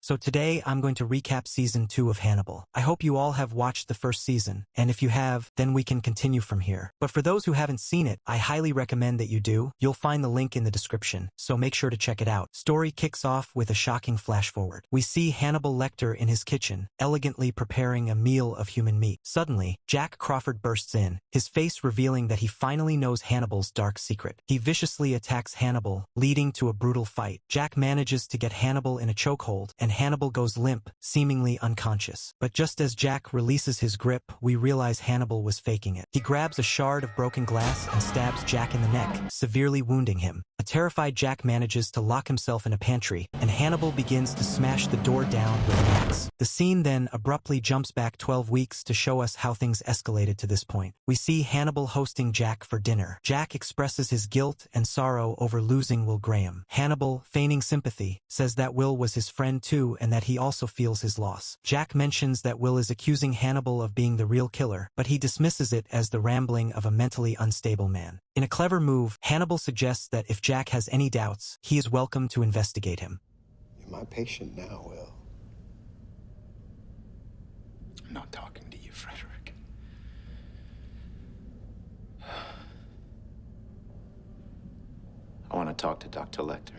So today I'm going to recap season 2 of Hannibal. I hope you all have watched the first season, and if you have, then we can continue from here. But for those who haven't seen it, I highly recommend that you do. You'll find the link in the description, so make sure to check it out. Story kicks off with a shocking flash forward. We see Hannibal Lecter in his kitchen, elegantly preparing a meal of human meat. Suddenly, Jack Crawford bursts in, his face revealing that he finally knows Hannibal's dark secret. He viciously attacks Hannibal, leading to a brutal fight. Jack manages to get Hannibal in a chokehold, and Hannibal goes limp, seemingly unconscious. But just as Jack releases his grip, we realize Hannibal was faking it. He grabs a shard of broken glass and stabs Jack in the neck, severely wounding him. A terrified Jack manages to lock himself in a pantry, and Hannibal begins to smash the door down with an axe. The scene then abruptly jumps back 12 weeks to show us how things escalated to this point. We see Hannibal hosting Jack for dinner. Jack expresses his guilt and sorrow over losing Will Graham. Hannibal, feigning sympathy, says that Will was his friend too and that he also feels his loss. Jack mentions that Will is accusing Hannibal of being the real killer, but he dismisses it as the rambling of a mentally unstable man. In a clever move, Hannibal suggests that if Jack has any doubts, he is welcome to investigate him. You're my patient now, Will. I'm not talking to you, Frederick. I want to talk to Dr. Lecter.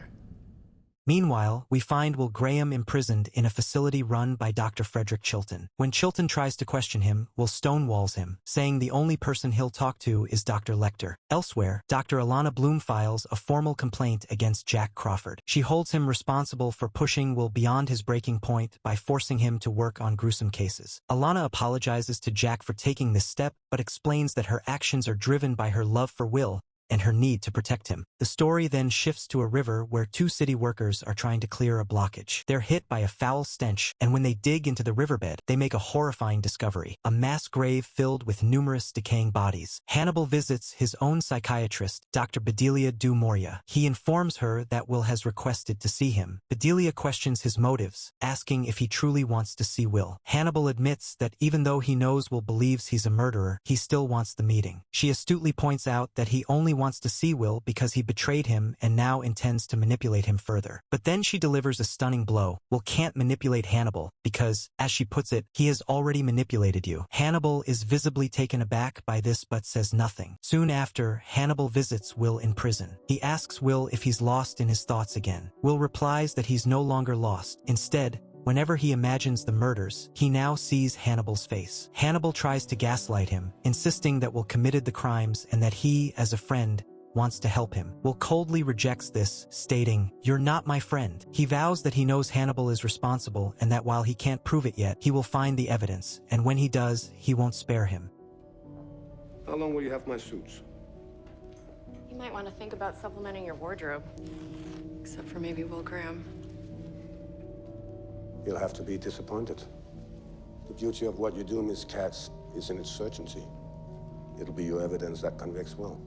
Meanwhile, we find Will Graham imprisoned in a facility run by Dr. Frederick Chilton. When Chilton tries to question him, Will stonewalls him, saying the only person he'll talk to is Dr. Lecter. Elsewhere, Dr. Alana Bloom files a formal complaint against Jack Crawford. She holds him responsible for pushing Will beyond his breaking point by forcing him to work on gruesome cases. Alana apologizes to Jack for taking this step, but explains that her actions are driven by her love for Will and her need to protect him. The story then shifts to a river where two city workers are trying to clear a blockage. They're hit by a foul stench, and when they dig into the riverbed, they make a horrifying discovery: a mass grave filled with numerous decaying bodies. Hannibal visits his own psychiatrist, Dr. Bedelia du Maurier. He informs her that Will has requested to see him. Bedelia questions his motives, asking if he truly wants to see Will. Hannibal admits that even though he knows Will believes he's a murderer, he still wants the meeting. She astutely points out that he only wants to see Will because he betrayed him and now intends to manipulate him further. But then she delivers a stunning blow. Will can't manipulate Hannibal because, as she puts it, he has already manipulated you. Hannibal is visibly taken aback by this but says nothing. Soon after, Hannibal visits Will in prison. He asks Will if he's lost in his thoughts again. Will replies that he's no longer lost. Instead, whenever he imagines the murders, he now sees Hannibal's face. Hannibal tries to gaslight him, insisting that Will committed the crimes and that he, as a friend, wants to help him. Will coldly rejects this, stating, "You're not my friend." He vows that he knows Hannibal is responsible and that while he can't prove it yet, he will find the evidence, and when he does, he won't spare him. How long will you have my suits? You might want to think about supplementing your wardrobe. Except for maybe Will Graham. You'll have to be disappointed. The beauty of what you do, Miss Katz, is in its certainty. It'll be your evidence that convicts Will.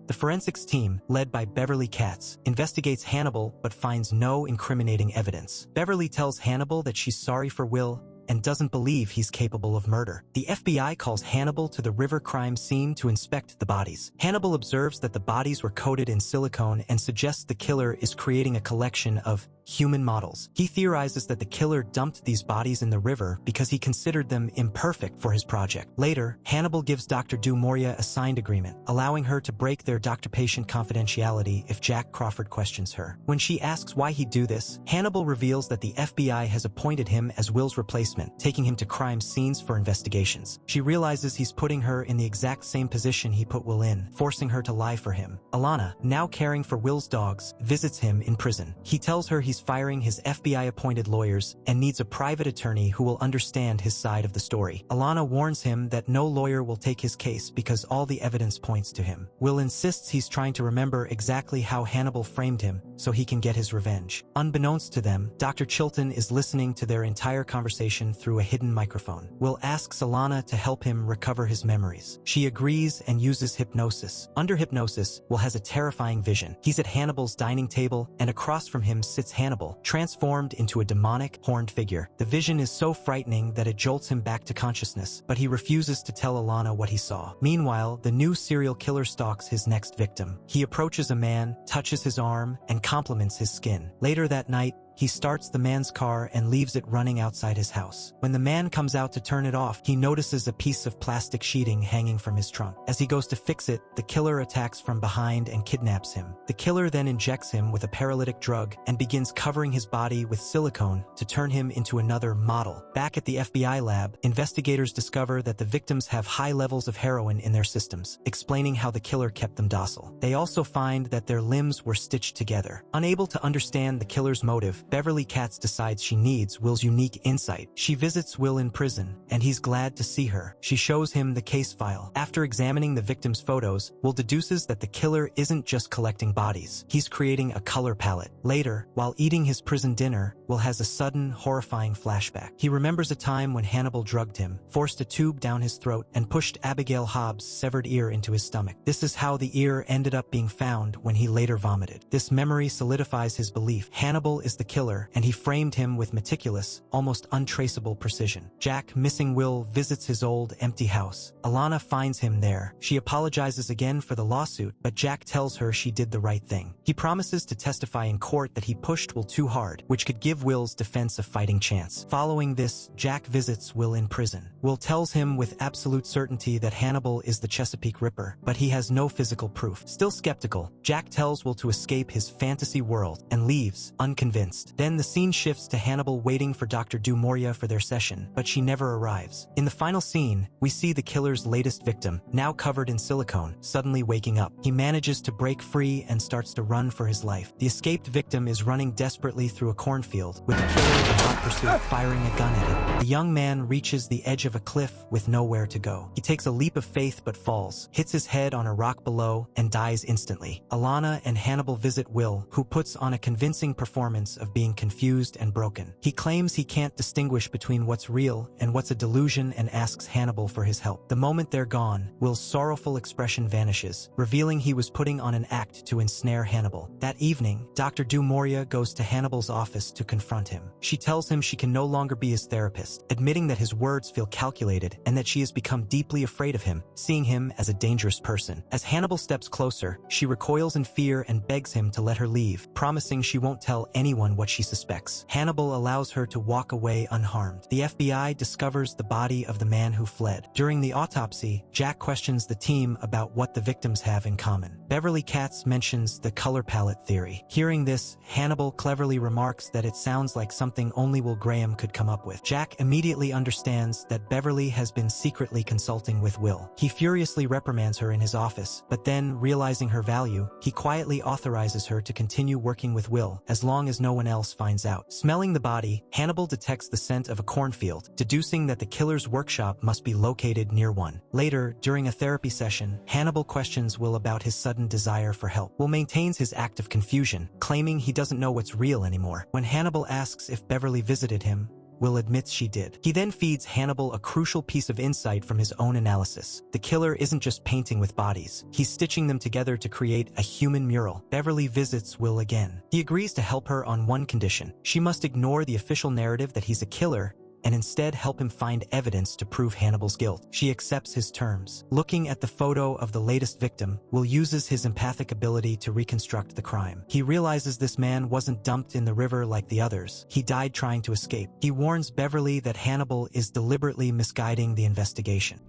The forensics team, led by Beverly Katz, investigates Hannibal but finds no incriminating evidence. Beverly tells Hannibal that she's sorry for Will and doesn't believe he's capable of murder. The FBI calls Hannibal to the river crime scene to inspect the bodies. Hannibal observes that the bodies were coated in silicone and suggests the killer is creating a collection of human models. He theorizes that the killer dumped these bodies in the river because he considered them imperfect for his project. Later, Hannibal gives Dr. du Maurier a signed agreement, allowing her to break their doctor-patient confidentiality if Jack Crawford questions her. When she asks why he'd do this, Hannibal reveals that the FBI has appointed him as Will's replacement, taking him to crime scenes for investigations. She realizes he's putting her in the exact same position he put Will in, forcing her to lie for him. Alana, now caring for Will's dogs, visits him in prison. He tells her he's firing his FBI-appointed lawyers and needs a private attorney who will understand his side of the story. Alana warns him that no lawyer will take his case because all the evidence points to him. Will insists he's trying to remember exactly how Hannibal framed him so he can get his revenge. Unbeknownst to them, Dr. Chilton is listening to their entire conversation through a hidden microphone. Will asks Alana to help him recover his memories. She agrees and uses hypnosis. Under hypnosis, Will has a terrifying vision. He's at Hannibal's dining table, and across from him sits Hannibal, transformed into a demonic, horned figure. The vision is so frightening that it jolts him back to consciousness, but he refuses to tell Alana what he saw. Meanwhile, the new serial killer stalks his next victim. He approaches a man, touches his arm, and compliments his skin. Later that night, he starts the man's car and leaves it running outside his house. When the man comes out to turn it off, he notices a piece of plastic sheeting hanging from his trunk. As he goes to fix it, the killer attacks from behind and kidnaps him. The killer then injects him with a paralytic drug and begins covering his body with silicone to turn him into another model. Back at the FBI lab, investigators discover that the victims have high levels of heroin in their systems, explaining how the killer kept them docile. They also find that their limbs were stitched together. Unable to understand the killer's motive, Beverly Katz decides she needs Will's unique insight. She visits Will in prison, and he's glad to see her. She shows him the case file. After examining the victim's photos, Will deduces that the killer isn't just collecting bodies. He's creating a color palette. Later, while eating his prison dinner, Will has a sudden, horrifying flashback. He remembers a time when Hannibal drugged him, forced a tube down his throat, and pushed Abigail Hobbs' severed ear into his stomach. This is how the ear ended up being found when he later vomited. This memory solidifies his belief Hannibal is the killer, and he framed him with meticulous, almost untraceable precision. Jack, missing Will, visits his old, empty house. Alana finds him there. She apologizes again for the lawsuit, but Jack tells her she did the right thing. He promises to testify in court that he pushed Will too hard, which could give Will's defense a fighting chance. Following this, Jack visits Will in prison. Will tells him with absolute certainty that Hannibal is the Chesapeake Ripper, but he has no physical proof. Still skeptical, Jack tells Will to escape his fantasy world and leaves, unconvinced. Then the scene shifts to Hannibal waiting for Dr. Du Maurier for their session, but she never arrives. In the final scene, we see the killer's latest victim, now covered in silicone, suddenly waking up. He manages to break free and starts to run for his life. The escaped victim is running desperately through a cornfield, with the killer in hot pursuit firing a gun at it. The young man reaches the edge of a cliff with nowhere to go. He takes a leap of faith but falls, hits his head on a rock below, and dies instantly. Alana and Hannibal visit Will, who puts on a convincing performance of being confused and broken. He claims he can't distinguish between what's real and what's a delusion and asks Hannibal for his help. The moment they're gone, Will's sorrowful expression vanishes, revealing he was putting on an act to ensnare Hannibal. That evening, Dr. Du Maurier goes to Hannibal's office to confront him. She tells him she can no longer be his therapist, admitting that his words feel calculated and that she has become deeply afraid of him, seeing him as a dangerous person. As Hannibal steps closer, she recoils in fear and begs him to let her leave, promising she won't tell anyone what she suspects. Hannibal allows her to walk away unharmed. The FBI discovers the body of the man who fled. During the autopsy, Jack questions the team about what the victims have in common. Beverly Katz mentions the color palette theory. Hearing this, Hannibal cleverly remarks that it sounds like something only Will Graham could come up with. Jack immediately understands that Beverly has been secretly consulting with Will. He furiously reprimands her in his office, but then, realizing her value, he quietly authorizes her to continue working with Will, as long as no one else finds out. Smelling the body, Hannibal detects the scent of a cornfield, deducing that the killer's workshop must be located near one. Later, during a therapy session, Hannibal questions Will about his sudden desire for help. Will maintains his act of confusion, claiming he doesn't know what's real anymore. When Hannibal asks if Beverly visited him, Will admits she did. He then feeds Hannibal a crucial piece of insight from his own analysis. The killer isn't just painting with bodies. He's stitching them together to create a human mural. Beverly visits Will again. He agrees to help her on one condition. She must ignore the official narrative that he's a killer and instead help him find evidence to prove Hannibal's guilt. She accepts his terms. Looking at the photo of the latest victim, Will uses his empathic ability to reconstruct the crime. He realizes this man wasn't dumped in the river like the others. He died trying to escape. He warns Beverly that Hannibal is deliberately misguiding the investigation.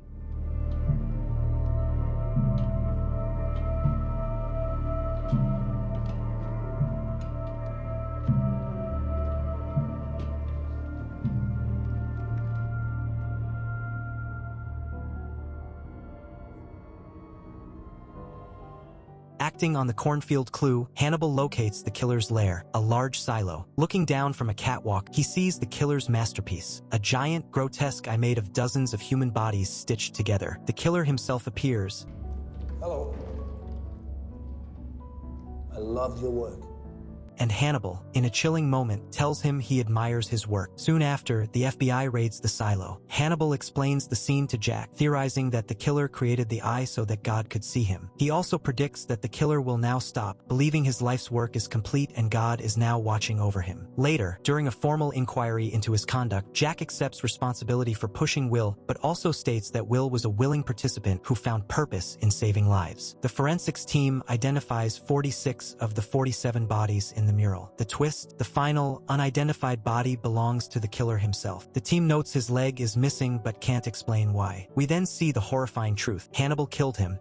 Acting on the cornfield clue, Hannibal locates the killer's lair, a large silo. Looking down from a catwalk, he sees the killer's masterpiece, a giant, grotesque eye made of dozens of human bodies stitched together. The killer himself appears. Hello. I love your work. And Hannibal, in a chilling moment, tells him he admires his work. Soon after, the FBI raids the silo. Hannibal explains the scene to Jack, theorizing that the killer created the eye so that God could see him. He also predicts that the killer will now stop, believing his life's work is complete and God is now watching over him. Later, during a formal inquiry into his conduct, Jack accepts responsibility for pushing Will, but also states that Will was a willing participant who found purpose in saving lives. The forensics team identifies 46 of the 47 bodies in in the mural. The twist, the final, unidentified body belongs to the killer himself. The team notes his leg is missing but can't explain why. We then see the horrifying truth. Hannibal killed him.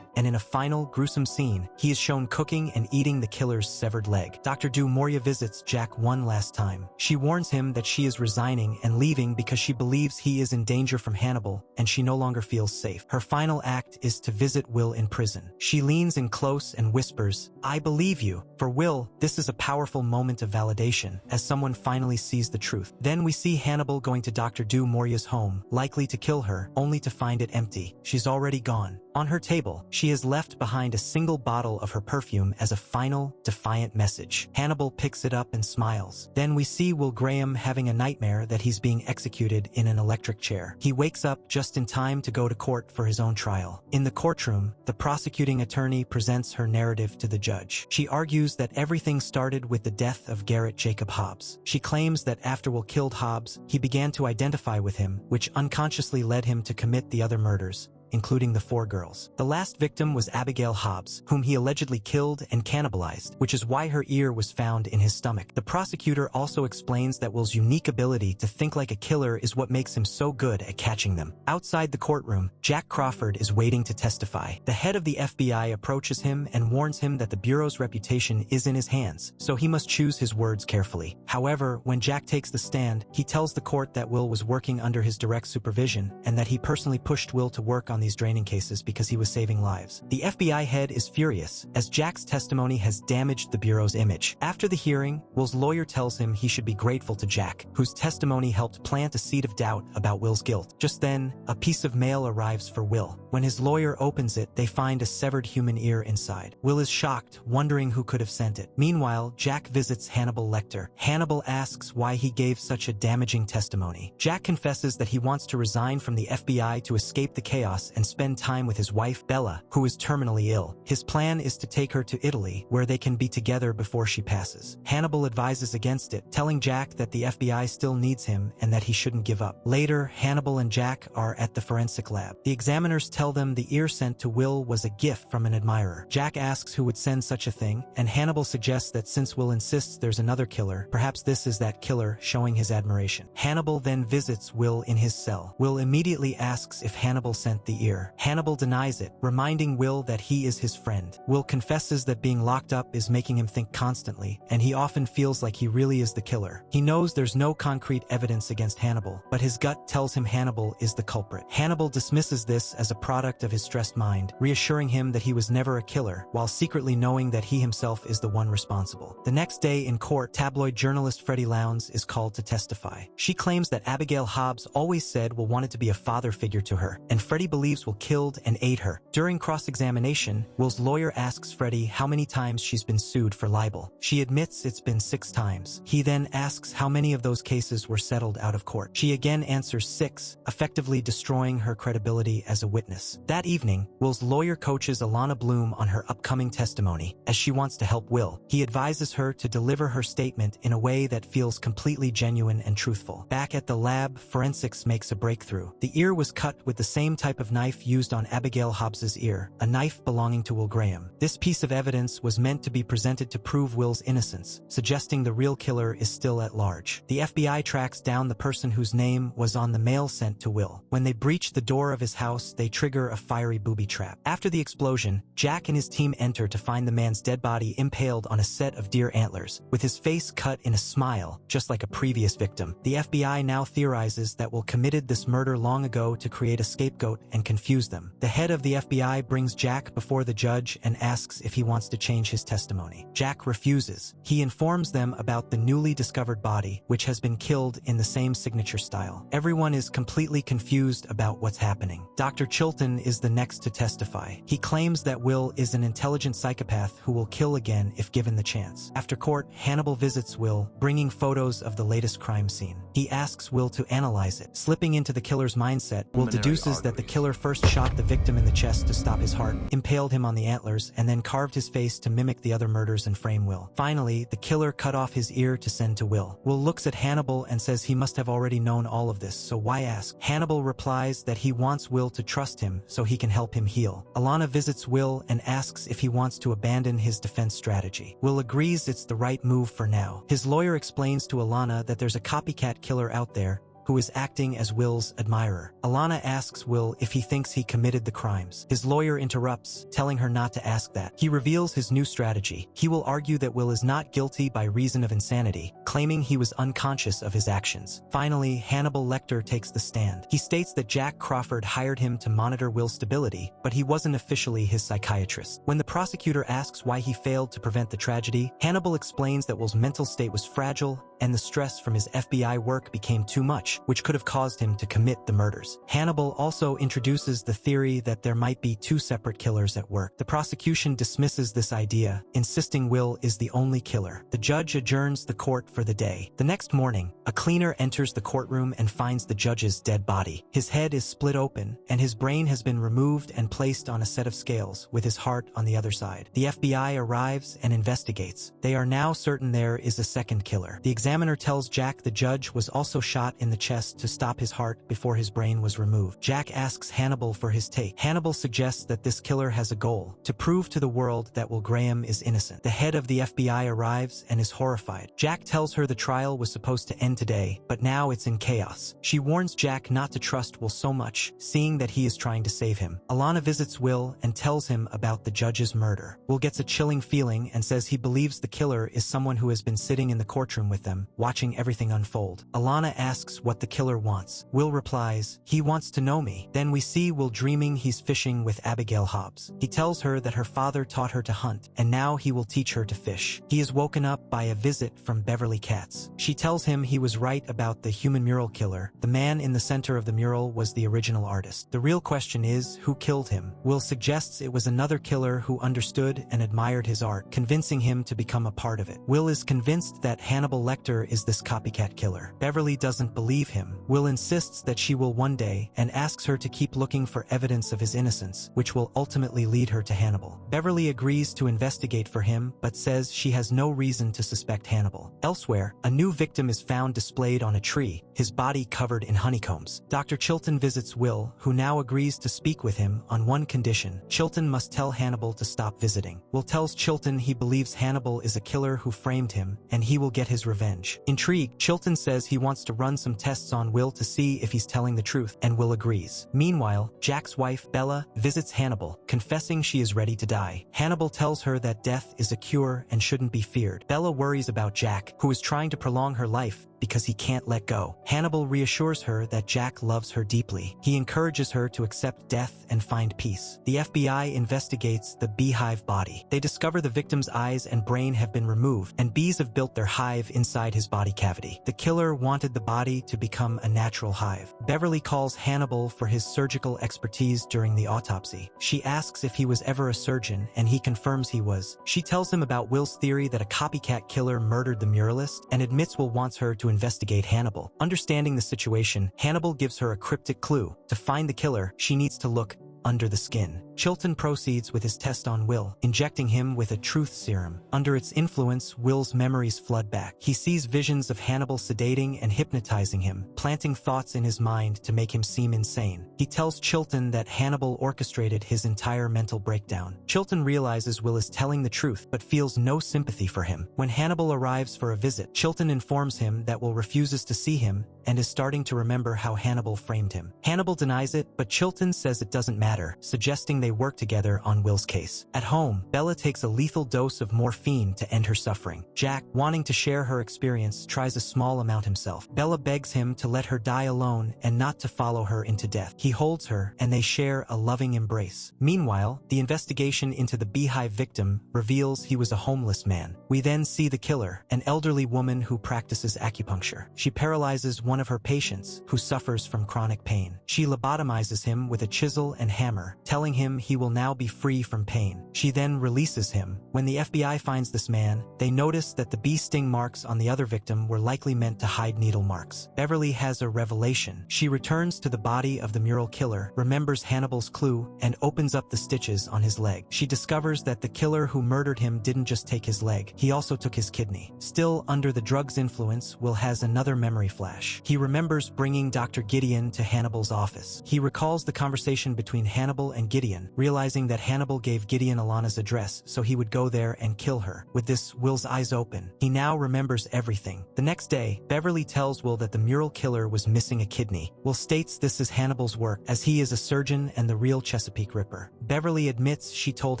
And in a final, gruesome scene, he is shown cooking and eating the killer's severed leg. Dr. Du Maurier visits Jack one last time. She warns him that she is resigning and leaving because she believes he is in danger from Hannibal, and she no longer feels safe. Her final act is to visit Will in prison. She leans in close and whispers, "I believe you." For Will, this is a powerful moment of validation, as someone finally sees the truth. Then we see Hannibal going to Dr. Du Maurier's home, likely to kill her, only to find it empty. She's already gone. On her table, she has left behind a single bottle of her perfume as a final, defiant message. Hannibal picks it up and smiles. Then we see Will Graham having a nightmare that he's being executed in an electric chair. He wakes up just in time to go to court for his own trial. In the courtroom, the prosecuting attorney presents her narrative to the judge. She argues that everything started with the death of Garrett Jacob Hobbs. She claims that after Will killed Hobbs, he began to identify with him, which unconsciously led him to commit the other murders, including the 4 girls. The last victim was Abigail Hobbs, whom he allegedly killed and cannibalized, which is why her ear was found in his stomach. The prosecutor also explains that Will's unique ability to think like a killer is what makes him so good at catching them. Outside the courtroom, Jack Crawford is waiting to testify. The head of the FBI approaches him and warns him that the Bureau's reputation is in his hands, so he must choose his words carefully. However, when Jack takes the stand, he tells the court that Will was working under his direct supervision and that he personally pushed Will to work on these draining cases because he was saving lives. The FBI head is furious, as Jack's testimony has damaged the Bureau's image. After the hearing, Will's lawyer tells him he should be grateful to Jack, whose testimony helped plant a seed of doubt about Will's guilt. Just then, a piece of mail arrives for Will. When his lawyer opens it, they find a severed human ear inside. Will is shocked, wondering who could have sent it. Meanwhile, Jack visits Hannibal Lecter. Hannibal asks why he gave such a damaging testimony. Jack confesses that he wants to resign from the FBI to escape the chaos and spend time with his wife, Bella, who is terminally ill. His plan is to take her to Italy, where they can be together before she passes. Hannibal advises against it, telling Jack that the FBI still needs him and that he shouldn't give up. Later, Hannibal and Jack are at the forensic lab. The examiners tell them the ear sent to Will was a gift from an admirer. Jack asks who would send such a thing, and Hannibal suggests that since Will insists there's another killer, perhaps this is that killer showing his admiration. Hannibal then visits Will in his cell. Will immediately asks if Hannibal sent the ear. Hannibal denies it, reminding Will that he is his friend. Will confesses that being locked up is making him think constantly, and he often feels like he really is the killer. He knows there's no concrete evidence against Hannibal, but his gut tells him Hannibal is the culprit. Hannibal dismisses this as a product of his stressed mind, reassuring him that he was never a killer, while secretly knowing that he himself is the one responsible. The next day in court, tabloid journalist Freddie Lowndes is called to testify. She claims that Abigail Hobbs always said Will wanted to be a father figure to her, and Freddie believes Will killed and ate her. During cross-examination, Will's lawyer asks Freddie how many times she's been sued for libel. She admits it's been 6 times. He then asks how many of those cases were settled out of court. She again answers 6, effectively destroying her credibility as a witness. That evening, Will's lawyer coaches Alana Bloom on her upcoming testimony, as she wants to help Will. He advises her to deliver her statement in a way that feels completely genuine and truthful. Back at the lab, forensics makes a breakthrough. The ear was cut with the same type of knife used on Abigail Hobbs's ear, a knife belonging to Will Graham. This piece of evidence was meant to be presented to prove Will's innocence, suggesting the real killer is still at large. The FBI tracks down the person whose name was on the mail sent to Will. When they breach the door of his house, they trigger a fiery booby trap. After the explosion, Jack and his team enter to find the man's dead body impaled on a set of deer antlers, with his face cut in a smile, just like a previous victim. The FBI now theorizes that Will committed this murder long ago to create a scapegoat and confuse them. The head of the FBI brings Jack before the judge and asks if he wants to change his testimony. Jack refuses. He informs them about the newly discovered body, which has been killed in the same signature style. Everyone is completely confused about what's happening. Dr. Chilton is the next to testify. He claims that Will is an intelligent psychopath who will kill again if given the chance. After court, Hannibal visits Will, bringing photos of the latest crime scene. He asks Will to analyze it. Slipping into the killer's mindset, Will deduces that the killer killer first shot the victim in the chest to stop his heart, impaled him on the antlers, and then carved his face to mimic the other murders and frame Will. Finally, the killer cut off his ear to send to Will. Will looks at Hannibal and says he must have already known all of this, so why ask? Hannibal replies that he wants Will to trust him so he can help him heal. Alana visits Will and asks if he wants to abandon his defense strategy. Will agrees it's the right move for now. His lawyer explains to Alana that there's a copycat killer out there who is acting as Will's admirer. Alana asks Will if he thinks he committed the crimes. His lawyer interrupts, telling her not to ask that. He reveals his new strategy. He will argue that Will is not guilty by reason of insanity, claiming he was unconscious of his actions. Finally, Hannibal Lecter takes the stand. He states that Jack Crawford hired him to monitor Will's stability, but he wasn't officially his psychiatrist. When the prosecutor asks why he failed to prevent the tragedy, Hannibal explains that Will's mental state was fragile and the stress from his FBI work became too much, which could have caused him to commit the murders. Hannibal also introduces the theory that there might be two separate killers at work. The prosecution dismisses this idea, insisting Will is the only killer. The judge adjourns the court for the day. The next morning, a cleaner enters the courtroom and finds the judge's dead body. His head is split open, and his brain has been removed and placed on a set of scales, with his heart on the other side. The FBI arrives and investigates. They are now certain there is a second killer. The examiner tells Jack the judge was also shot in the chest to stop his heart before his brain was removed. Jack asks Hannibal for his take. Hannibal suggests that this killer has a goal, to prove to the world that Will Graham is innocent. The head of the FBI arrives and is horrified. Jack tells her the trial was supposed to end today, but now it's in chaos. She warns Jack not to trust Will so much, seeing that he is trying to save him. Alana visits Will and tells him about the judge's murder. Will gets a chilling feeling and says he believes the killer is someone who has been sitting in the courtroom with them, watching everything unfold. Alana asks what the killer wants. Will replies, he wants to know me. Then we see Will dreaming he's fishing with Abigail Hobbs. He tells her that her father taught her to hunt, and now he will teach her to fish. He is woken up by a visit from Beverly Katz. She tells him he was right about the human mural killer. The man in the center of the mural was the original artist. The real question is, who killed him? Will suggests it was another killer who understood and admired his art, convincing him to become a part of it. Will is convinced that Hannibal Lecter is this copycat killer. Beverly doesn't believe him. Will insists that she will one day and asks her to keep looking for evidence of his innocence, which will ultimately lead her to Hannibal. Beverly agrees to investigate for him, but says she has no reason to suspect Hannibal. Elsewhere, a new victim is found displayed on a tree, his body covered in honeycombs. Dr. Chilton visits Will, who now agrees to speak with him on one condition. Chilton must tell Hannibal to stop visiting. Will tells Chilton he believes Hannibal is a killer who framed him, and he will get his revenge. Intrigued, Chilton says he wants to run some tests on Will to see if he's telling the truth, and Will agrees. Meanwhile, Jack's wife, Bella, visits Hannibal, confessing she is ready to die. Hannibal tells her that death is a cure and shouldn't be feared. Bella worries about Jack, who is trying to prolong her life, because he can't let go. Hannibal reassures her that Jack loves her deeply. He encourages her to accept death and find peace. The FBI investigates the beehive body. They discover the victim's eyes and brain have been removed, and bees have built their hive inside his body cavity. The killer wanted the body to become a natural hive. Beverly calls Hannibal for his surgical expertise during the autopsy. She asks if he was ever a surgeon, and he confirms he was. She tells him about Will's theory that a copycat killer murdered the muralist, and admits Will wants her to investigate Hannibal. Understanding the situation, Hannibal gives her a cryptic clue. To find the killer, she needs to look under the skin. Chilton proceeds with his test on Will, injecting him with a truth serum. Under its influence, Will's memories flood back. He sees visions of Hannibal sedating and hypnotizing him, planting thoughts in his mind to make him seem insane. He tells Chilton that Hannibal orchestrated his entire mental breakdown. Chilton realizes Will is telling the truth, but feels no sympathy for him. When Hannibal arrives for a visit, Chilton informs him that Will refuses to see him and is starting to remember how Hannibal framed him. Hannibal denies it, but Chilton says it doesn't matter, suggesting they work together on Will's case. At home, Bella takes a lethal dose of morphine to end her suffering. Jack, wanting to share her experience, tries a small amount himself. Bella begs him to let her die alone and not to follow her into death. He holds her, and they share a loving embrace. Meanwhile, the investigation into the beehive victim reveals he was a homeless man. We then see the killer, an elderly woman who practices acupuncture. She paralyzes one of her patients, who suffers from chronic pain. She lobotomizes him with a chisel and hammer, telling him he will now be free from pain. She then releases him. When the FBI finds this man, they notice that the bee sting marks on the other victim were likely meant to hide needle marks. Beverly has a revelation. She returns to the body of the mural killer, remembers Hannibal's clue, and opens up the stitches on his leg. She discovers that the killer who murdered him didn't just take his leg, he also took his kidney. Still under the drug's influence, Will has another memory flash. He remembers bringing Dr. Gideon to Hannibal's office. He recalls the conversation between Hannibal and Gideon, realizing that Hannibal gave Gideon Alana's address so he would go there and kill her. With this, Will's eyes open. He now remembers everything. The next day, Beverly tells Will that the mural killer was missing a kidney. Will states this is Hannibal's work, as he is a surgeon and the real Chesapeake Ripper. Beverly admits she told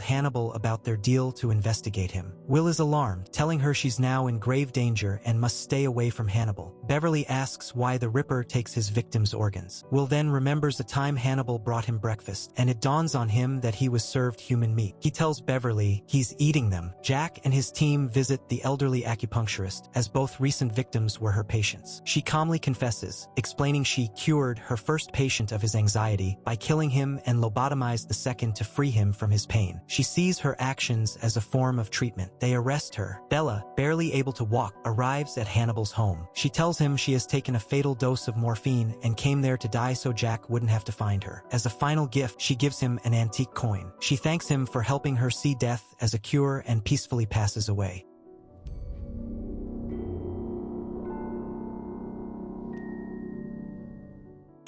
Hannibal about their deal to investigate him. Will is alarmed, telling her she's now in grave danger and must stay away from Hannibal. Beverly asks why the Ripper takes his victims' organs. Will then remembers the time Hannibal brought him breakfast, and it dawns on him that he was served human meat. He tells Beverly he's eating them. Jack and his team visit the elderly acupuncturist, as both recent victims were her patients. She calmly confesses, explaining she cured her first patient of his anxiety by killing him and lobotomized the second to free him from his pain. She sees her actions as a form of treatment. They arrest her. Bella, barely able to walk, arrives at Hannibal's home. She tells him she has taken a fatal dose of morphine and came there to die so Jack wouldn't have to find her. As a final gift, she gives him an antique coin. She thanks him for helping her see death as a cure and peacefully passes away.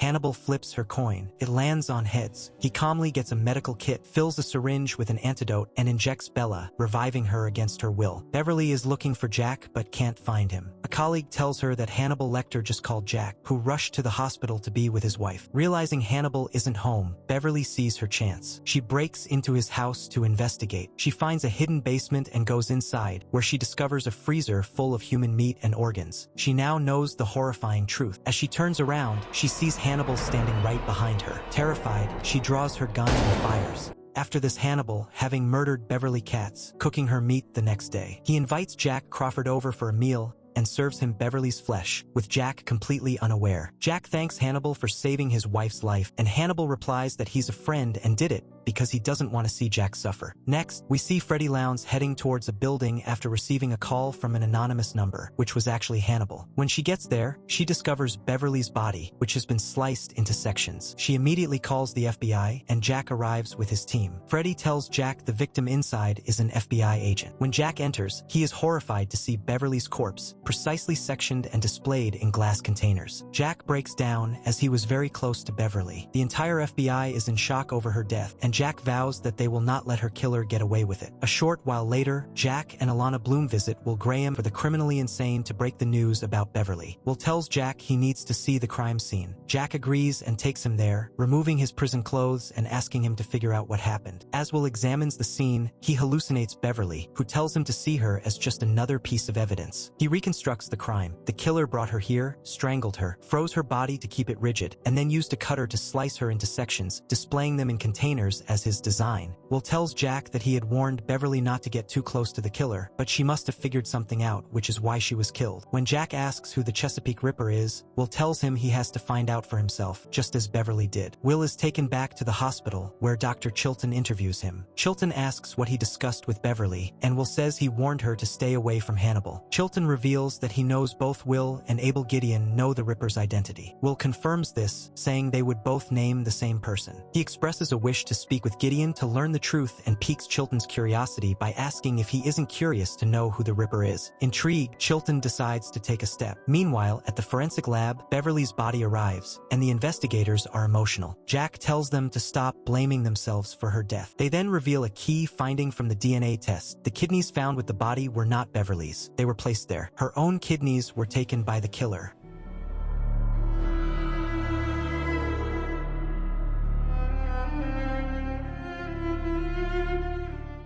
Hannibal flips her coin. It lands on heads. He calmly gets a medical kit, fills a syringe with an antidote, and injects Bella, reviving her against her will. Beverly is looking for Jack, but can't find him. A colleague tells her that Hannibal Lecter just called Jack, who rushed to the hospital to be with his wife. Realizing Hannibal isn't home, Beverly sees her chance. She breaks into his house to investigate. She finds a hidden basement and goes inside, where she discovers a freezer full of human meat and organs. She now knows the horrifying truth. As she turns around, she sees Hannibal standing right behind her. Terrified, she draws her gun and fires. After this, Hannibal, having murdered Beverly Katz, cooking her meat the next day. He invites Jack Crawford over for a meal and serves him Beverly's flesh, with Jack completely unaware. Jack thanks Hannibal for saving his wife's life, and Hannibal replies that he's a friend and did it because he doesn't want to see Jack suffer. Next, we see Freddie Lowndes heading towards a building after receiving a call from an anonymous number, which was actually Hannibal. When she gets there, she discovers Beverly's body, which has been sliced into sections. She immediately calls the FBI, and Jack arrives with his team. Freddie tells Jack the victim inside is an FBI agent. When Jack enters, he is horrified to see Beverly's corpse, precisely sectioned and displayed in glass containers. Jack breaks down as he was very close to Beverly. The entire FBI is in shock over her death, and Jack vows that they will not let her killer get away with it. A short while later, Jack and Alana Bloom visit Will Graham for the criminally insane to break the news about Beverly. Will tells Jack he needs to see the crime scene. Jack agrees and takes him there, removing his prison clothes and asking him to figure out what happened. As Will examines the scene, he hallucinates Beverly, who tells him to see her as just another piece of evidence. He reconstructs the crime. The killer brought her here, strangled her, froze her body to keep it rigid, and then used a cutter to slice her into sections, displaying them in containers as his design. Will tells Jack that he had warned Beverly not to get too close to the killer, but she must have figured something out, which is why she was killed. When Jack asks who the Chesapeake Ripper is, Will tells him he has to find out for himself, just as Beverly did. Will is taken back to the hospital, where Dr. Chilton interviews him. Chilton asks what he discussed with Beverly, and Will says he warned her to stay away from Hannibal. Chilton reveals that he knows both Will and Abel Gideon know the Ripper's identity. Will confirms this, saying they would both name the same person. He expresses a wish to speak with Gideon to learn the truth and piques Chilton's curiosity by asking if he isn't curious to know who the Ripper is. Intrigued, Chilton decides to take a step. Meanwhile, at the forensic lab, Beverly's body arrives, and the investigators are emotional. Jack tells them to stop blaming themselves for her death. They then reveal a key finding from the DNA test. The kidneys found with the body were not Beverly's. They were placed there. Her own kidneys were taken by the killer.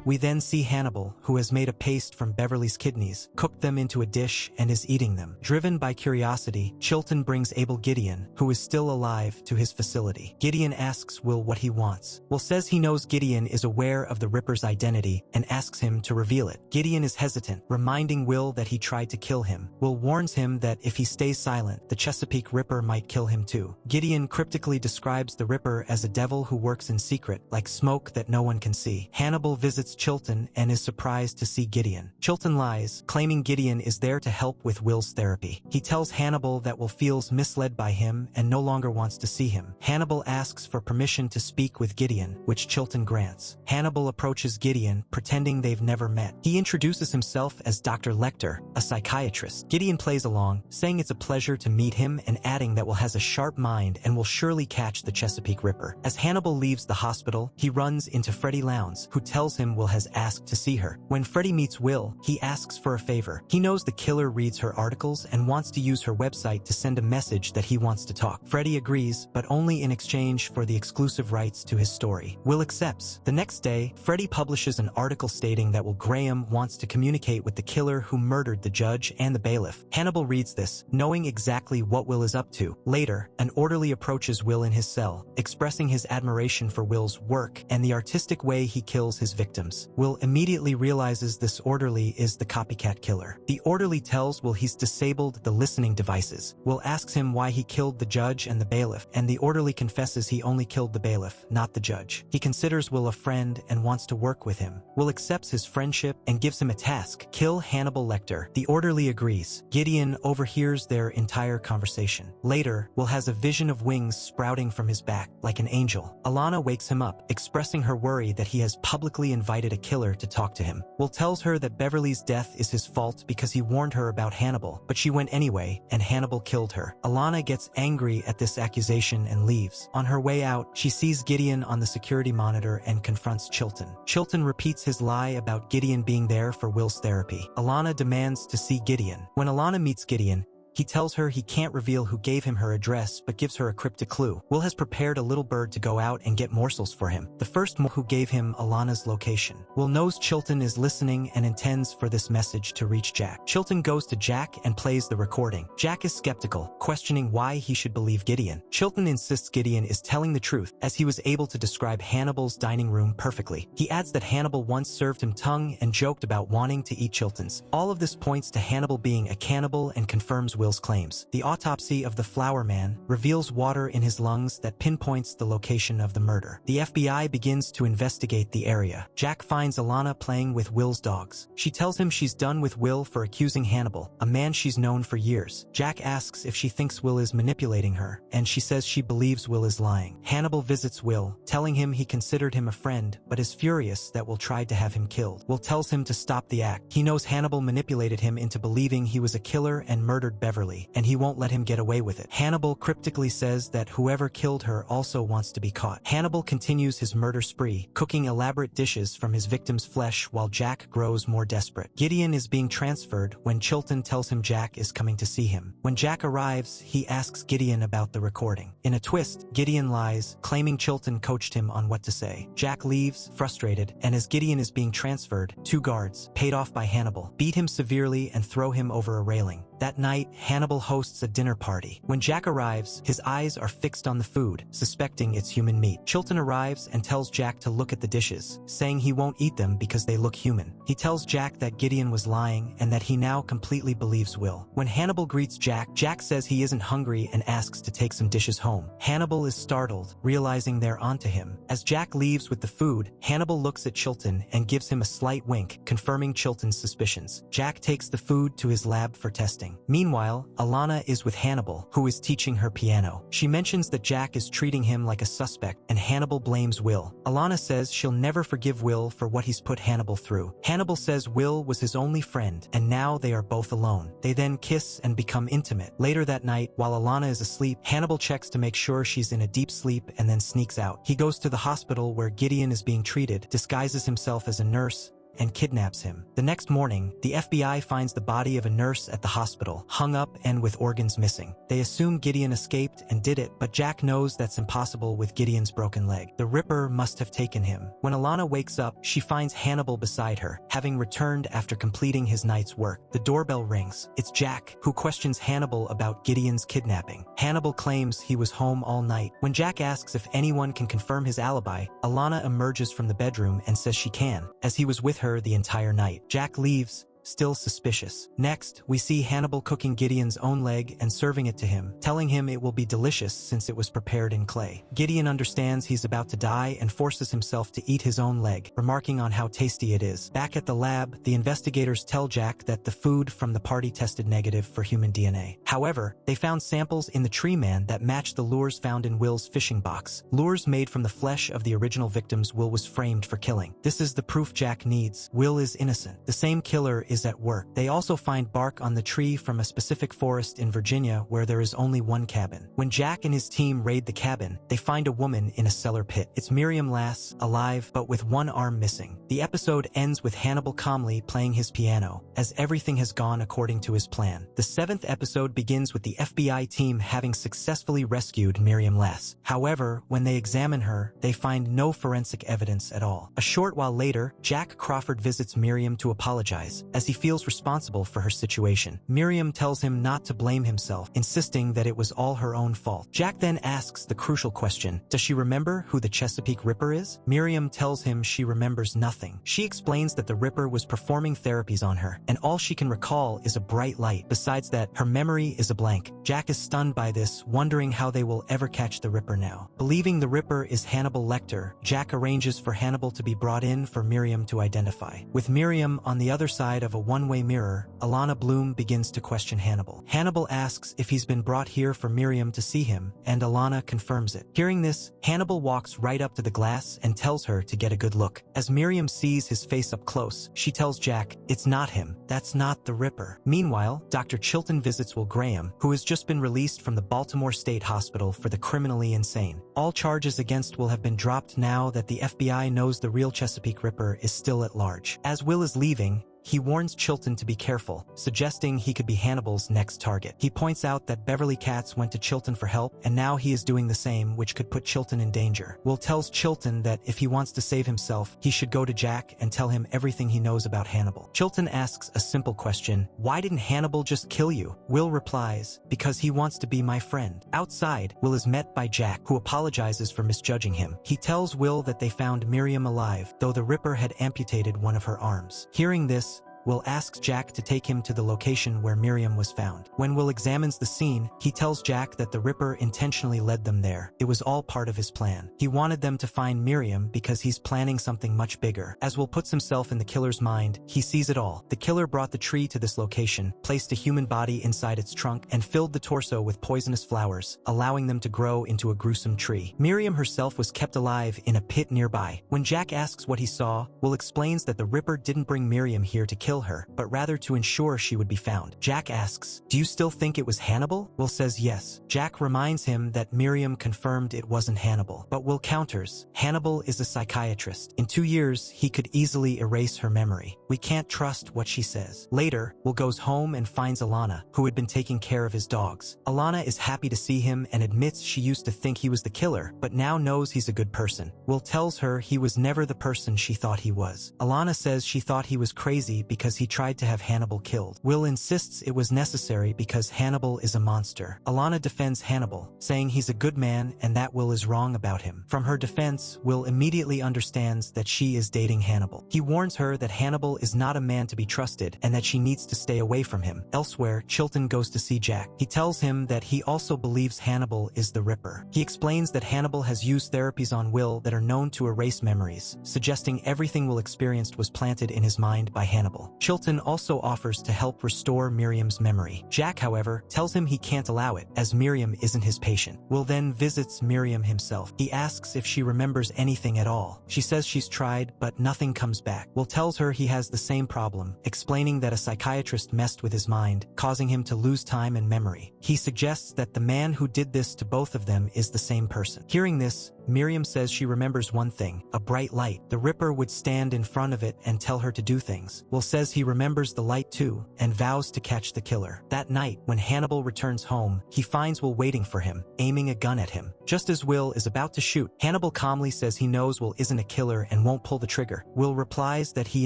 We then see Hannibal, who has made a paste from Beverly's kidneys, cooked them into a dish and is eating them. Driven by curiosity, Chilton brings Abel Gideon, who is still alive, to his facility. Gideon asks Will what he wants. Will says he knows Gideon is aware of the Ripper's identity and asks him to reveal it. Gideon is hesitant, reminding Will that he tried to kill him. Will warns him that if he stays silent, the Chesapeake Ripper might kill him too. Gideon cryptically describes the Ripper as a devil who works in secret, like smoke that no one can see. Hannibal visits Chilton and is surprised to see Gideon. Chilton lies, claiming Gideon is there to help with Will's therapy. He tells Hannibal that Will feels misled by him and no longer wants to see him. Hannibal asks for permission to speak with Gideon, which Chilton grants. Hannibal approaches Gideon, pretending they've never met. He introduces himself as Dr. Lecter, a psychiatrist. Gideon plays along, saying it's a pleasure to meet him and adding that Will has a sharp mind and will surely catch the Chesapeake Ripper. As Hannibal leaves the hospital, he runs into Freddie Lowndes, who tells him Will has asked to see her. When Freddie meets Will, he asks for a favor. He knows the killer reads her articles and wants to use her website to send a message that he wants to talk. Freddie agrees, but only in exchange for the exclusive rights to his story. Will accepts. The next day, Freddie publishes an article stating that Will Graham wants to communicate with the killer who murdered the judge and the bailiff. Hannibal reads this, knowing exactly what Will is up to. Later, an orderly approaches Will in his cell, expressing his admiration for Will's work and the artistic way he kills his victims. Will immediately realizes this orderly is the copycat killer. The orderly tells Will he's disabled the listening devices. Will asks him why he killed the judge and the bailiff, and the orderly confesses he only killed the bailiff, not the judge. He considers Will a friend and wants to work with him. Will accepts his friendship and gives him a task: kill Hannibal Lecter. The orderly agrees. Gideon overhears their entire conversation. Later, Will has a vision of wings sprouting from his back, like an angel. Alana wakes him up, expressing her worry that he has publicly invited a killer to talk to him. Will tells her that Beverly's death is his fault because he warned her about Hannibal, but she went anyway, and Hannibal killed her. Alana gets angry at this accusation and leaves. On her way out, she sees Gideon on the security monitor and confronts Chilton. Chilton repeats his lie about Gideon being there for Will's therapy. Alana demands to see Gideon. When Alana meets Gideon, he tells her he can't reveal who gave him her address but gives her a cryptic clue. Will has prepared a little bird to go out and get morsels for him. The first who gave him Alana's location. Will knows Chilton is listening and intends for this message to reach Jack. Chilton goes to Jack and plays the recording. Jack is skeptical, questioning why he should believe Gideon. Chilton insists Gideon is telling the truth, as he was able to describe Hannibal's dining room perfectly. He adds that Hannibal once served him tongue and joked about wanting to eat Chilton's. All of this points to Hannibal being a cannibal and confirms Will's claims. The autopsy of the Flower Man reveals water in his lungs that pinpoints the location of the murder. The FBI begins to investigate the area. Jack finds Alana playing with Will's dogs. She tells him she's done with Will for accusing Hannibal, a man she's known for years. Jack asks if she thinks Will is manipulating her, and she says she believes Will is lying. Hannibal visits Will, telling him he considered him a friend, but is furious that Will tried to have him killed. Will tells him to stop the act. He knows Hannibal manipulated him into believing he was a killer and murdered Beverly, and he won't let him get away with it. Hannibal cryptically says that whoever killed her also wants to be caught. Hannibal continues his murder spree, cooking elaborate dishes from his victim's flesh while Jack grows more desperate. Gideon is being transferred when Chilton tells him Jack is coming to see him. When Jack arrives, he asks Gideon about the recording. In a twist, Gideon lies, claiming Chilton coached him on what to say. Jack leaves, frustrated, and as Gideon is being transferred, 2 guards, paid off by Hannibal, beat him severely and throw him over a railing. That night, Hannibal hosts a dinner party. When Jack arrives, his eyes are fixed on the food, suspecting it's human meat. Chilton arrives and tells Jack to look at the dishes, saying he won't eat them because they look human. He tells Jack that Gideon was lying and that he now completely believes Will. When Hannibal greets Jack, Jack says he isn't hungry and asks to take some dishes home. Hannibal is startled, realizing they're onto him. As Jack leaves with the food, Hannibal looks at Chilton and gives him a slight wink, confirming Chilton's suspicions. Jack takes the food to his lab for testing. Meanwhile, Alana is with Hannibal, who is teaching her piano. She mentions that Jack is treating him like a suspect, and Hannibal blames Will. Alana says she'll never forgive Will for what he's put Hannibal through. Hannibal says Will was his only friend, and now they are both alone. They then kiss and become intimate. Later that night, while Alana is asleep, Hannibal checks to make sure she's in a deep sleep and then sneaks out. He goes to the hospital where Gideon is being treated, disguises himself as a nurse, and kidnaps him. The next morning, the FBI finds the body of a nurse at the hospital, hung up and with organs missing. They assume Gideon escaped and did it, but Jack knows that's impossible with Gideon's broken leg. The Ripper must have taken him. When Alana wakes up, she finds Hannibal beside her, having returned after completing his night's work. The doorbell rings. It's Jack, who questions Hannibal about Gideon's kidnapping. Hannibal claims he was home all night. When Jack asks if anyone can confirm his alibi, Alana emerges from the bedroom and says she can, as he was with her the entire night. Jack leaves, still suspicious. Next, we see Hannibal cooking Gideon's own leg and serving it to him, telling him it will be delicious since it was prepared in clay. Gideon understands he's about to die and forces himself to eat his own leg, remarking on how tasty it is. Back at the lab, the investigators tell Jack that the food from the party tested negative for human DNA. However, they found samples in the tree man that matched the lures found in Will's fishing box, lures made from the flesh of the original victims Will was framed for killing. This is the proof Jack needs. Will is innocent. The same killer is at work. They also find bark on the tree from a specific forest in Virginia where there is only one cabin. When Jack and his team raid the cabin, they find a woman in a cellar pit. It's Miriam Lass, alive, but with one arm missing. The episode ends with Hannibal calmly playing his piano, as everything has gone according to his plan. The 7th episode begins with the FBI team having successfully rescued Miriam Lass. However, when they examine her, they find no forensic evidence at all. A short while later, Jack Crawford visits Miriam to apologize, as he feels responsible for her situation. Miriam tells him not to blame himself, insisting that it was all her own fault. Jack then asks the crucial question, does she remember who the Chesapeake Ripper is? Miriam tells him she remembers nothing. She explains that the Ripper was performing therapies on her, and all she can recall is a bright light. Besides that, her memory is a blank. Jack is stunned by this, wondering how they will ever catch the Ripper now. Believing the Ripper is Hannibal Lecter, Jack arranges for Hannibal to be brought in for Miriam to identify. With Miriam on the other side of a one-way mirror, Alana Bloom begins to question Hannibal. Hannibal asks if he's been brought here for Miriam to see him, and Alana confirms it. Hearing this, Hannibal walks right up to the glass and tells her to get a good look. As Miriam sees his face up close, she tells Jack, it's not him. That's not the Ripper. Meanwhile, Dr. Chilton visits Will Graham, who has just been released from the Baltimore State Hospital for the criminally insane. All charges against Will have been dropped now that the FBI knows the real Chesapeake Ripper is still at large. As Will is leaving, he warns Chilton to be careful, suggesting he could be Hannibal's next target. He points out that Beverly Katz went to Chilton for help, and now he is doing the same, which could put Chilton in danger. Will tells Chilton that if he wants to save himself, he should go to Jack and tell him everything he knows about Hannibal. Chilton asks a simple question, why didn't Hannibal just kill you? Will replies, because he wants to be my friend. Outside, Will is met by Jack, who apologizes for misjudging him. He tells Will that they found Miriam alive, though the Ripper had amputated one of her arms. Hearing this, Will asks Jack to take him to the location where Miriam was found. When Will examines the scene, he tells Jack that the Ripper intentionally led them there. It was all part of his plan. He wanted them to find Miriam because he's planning something much bigger. As Will puts himself in the killer's mind, he sees it all. The killer brought the tree to this location, placed a human body inside its trunk, and filled the torso with poisonous flowers, allowing them to grow into a gruesome tree. Miriam herself was kept alive in a pit nearby. When Jack asks what he saw, Will explains that the Ripper didn't bring Miriam here to kill her, but rather to ensure she would be found. Jack asks, do you still think it was Hannibal? Will says yes. Jack reminds him that Miriam confirmed it wasn't Hannibal, but Will counters, Hannibal is a psychiatrist. In 2 years, he could easily erase her memory. We can't trust what she says. Later, Will goes home and finds Alana, who had been taking care of his dogs. Alana is happy to see him and admits she used to think he was the killer, but now knows he's a good person. Will tells her he was never the person she thought he was. Alana says she thought he was crazy because he tried to have Hannibal killed. Will insists it was necessary because Hannibal is a monster. Alana defends Hannibal, saying he's a good man and that Will is wrong about him. From her defense, Will immediately understands that she is dating Hannibal. He warns her that Hannibal is not a man to be trusted and that she needs to stay away from him. Elsewhere, Chilton goes to see Jack. He tells him that he also believes Hannibal is the Ripper. He explains that Hannibal has used therapies on Will that are known to erase memories, suggesting everything Will experienced was planted in his mind by Hannibal. Chilton also offers to help restore Miriam's memory. Jack, however, tells him he can't allow it, as Miriam isn't his patient. Will then visits Miriam himself. He asks if she remembers anything at all. She says she's tried, but nothing comes back. Will tells her he has the same problem, explaining that a psychiatrist messed with his mind, causing him to lose time and memory. He suggests that the man who did this to both of them is the same person. Hearing this, Miriam says she remembers one thing, a bright light. The Ripper would stand in front of it and tell her to do things. Will says he remembers the light too, and vows to catch the killer. That night, when Hannibal returns home, he finds Will waiting for him, aiming a gun at him. Just as Will is about to shoot, Hannibal calmly says he knows Will isn't a killer and won't pull the trigger. Will replies that he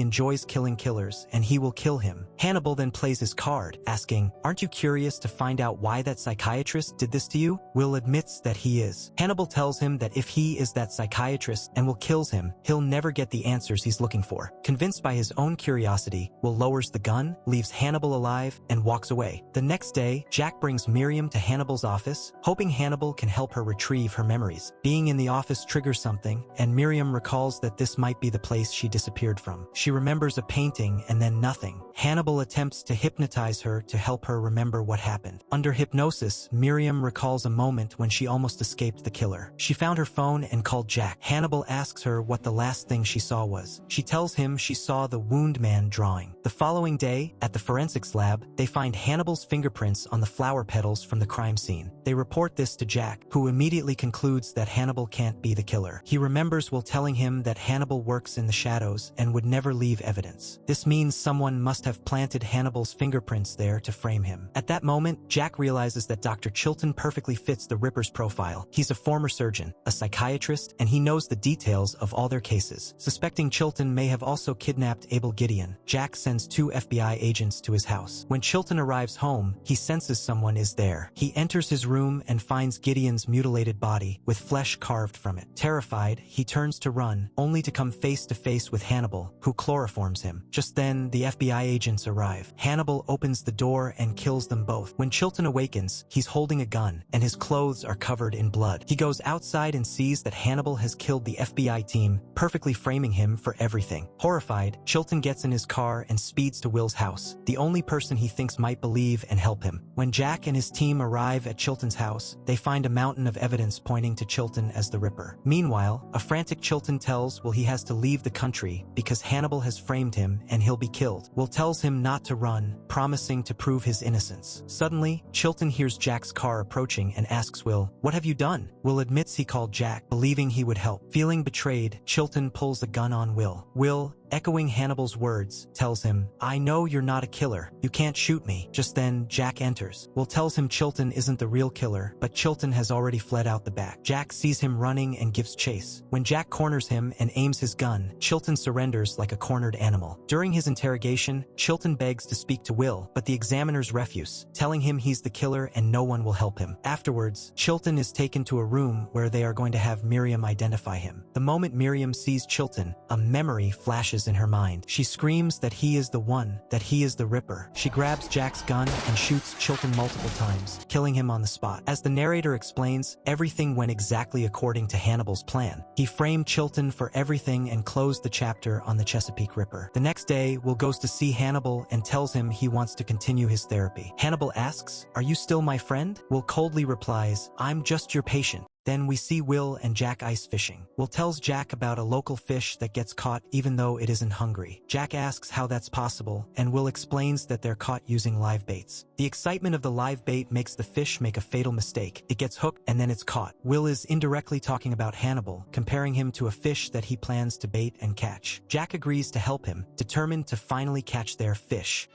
enjoys killing killers and he will kill him. Hannibal then plays his card, asking, "Aren't you curious to find out why that psychiatrist did this to you?" Will admits that he is. Hannibal tells him that if he is that psychiatrist and Will kills him, he'll never get the answers he's looking for. Convinced by his own curiosity, Will lowers the gun, leaves Hannibal alive, and walks away. The next day, Jack brings Miriam to Hannibal's office, hoping Hannibal can help her retrieve her memories. Being in the office triggers something, and Miriam recalls that this might be the place she disappeared from. She remembers a painting and then nothing. Hannibal attempts to hypnotize her to help her remember what happened. Under hypnosis, Miriam recalls a moment when she almost escaped the killer. She found her phone and called Jack. Hannibal asks her what the last thing she saw was. She tells him she saw the wound man drawing. The following day, at the forensics lab, they find Hannibal's fingerprints on the flower petals from the crime scene. They report this to Jack, who immediately concludes that Hannibal can't be the killer. He remembers Will telling him that Hannibal works in the shadows and would never leave evidence. This means someone must have planted Hannibal's fingerprints there to frame him. At that moment, Jack realizes that Dr. Chilton perfectly fits the Ripper's profile. He's a former surgeon, a psychiatrist, and he knows the details of all their cases. Suspecting Chilton may have also kidnapped Abel Gideon, Jack sends 2 FBI agents to his house. When Chilton arrives home, he senses someone is there. He enters his room and finds Gideon's mutilated body, with flesh carved from it. Terrified, he turns to run, only to come face to face with Hannibal, who chloroforms him. Just then, the FBI agents arrive. Hannibal opens the door and kills them both. When Chilton awakens, he's holding a gun, and his clothes are covered in blood. He goes outside and sees that Hannibal has killed the FBI team, perfectly framing him for everything. Horrified, Chilton gets in his car and speeds to Will's house, the only person he thinks might believe and help him. When Jack and his team arrive at Chilton's house, they find a mountain of evidence pointing to Chilton as the Ripper. Meanwhile, a frantic Chilton tells Will he has to leave the country because Hannibal has framed him and he'll be killed. Will tells him not to run, promising to prove his innocence. Suddenly, Chilton hears Jack's car approaching and asks Will, "What have you done?" Will admits he called Jack, believing he would help. Feeling betrayed, Chilton pulls a gun on Will. Will, echoing Hannibal's words, tells him, "I know you're not a killer. You can't shoot me." Just then, Jack enters. Will tells him Chilton isn't the real killer, but Chilton has already fled out the back. Jack sees him running and gives chase. When Jack corners him and aims his gun, Chilton surrenders like a cornered animal. During his interrogation, Chilton begs to speak to Will, but the examiners refuse, telling him he's the killer and no one will help him. Afterwards, Chilton is taken to a room where they are going to have Miriam identify him. The moment Miriam sees Chilton, a memory flashes in her mind. She screams that he is the one, that he is the Ripper. She grabs Jack's gun and shoots Chilton multiple times, killing him on the spot. As the narrator explains, everything went exactly according to Hannibal's plan. He framed Chilton for everything and closed the chapter on the Chesapeake Ripper. The next day, Will goes to see Hannibal and tells him he wants to continue his therapy. Hannibal asks, "Are you still my friend?" Will coldly replies, "I'm just your patient." Then we see Will and Jack ice fishing. Will tells Jack about a local fish that gets caught even though it isn't hungry. Jack asks how that's possible, and Will explains that they're caught using live baits. The excitement of the live bait makes the fish make a fatal mistake. It gets hooked and then it's caught. Will is indirectly talking about Hannibal, comparing him to a fish that he plans to bait and catch. Jack agrees to help him, determined to finally catch their fish.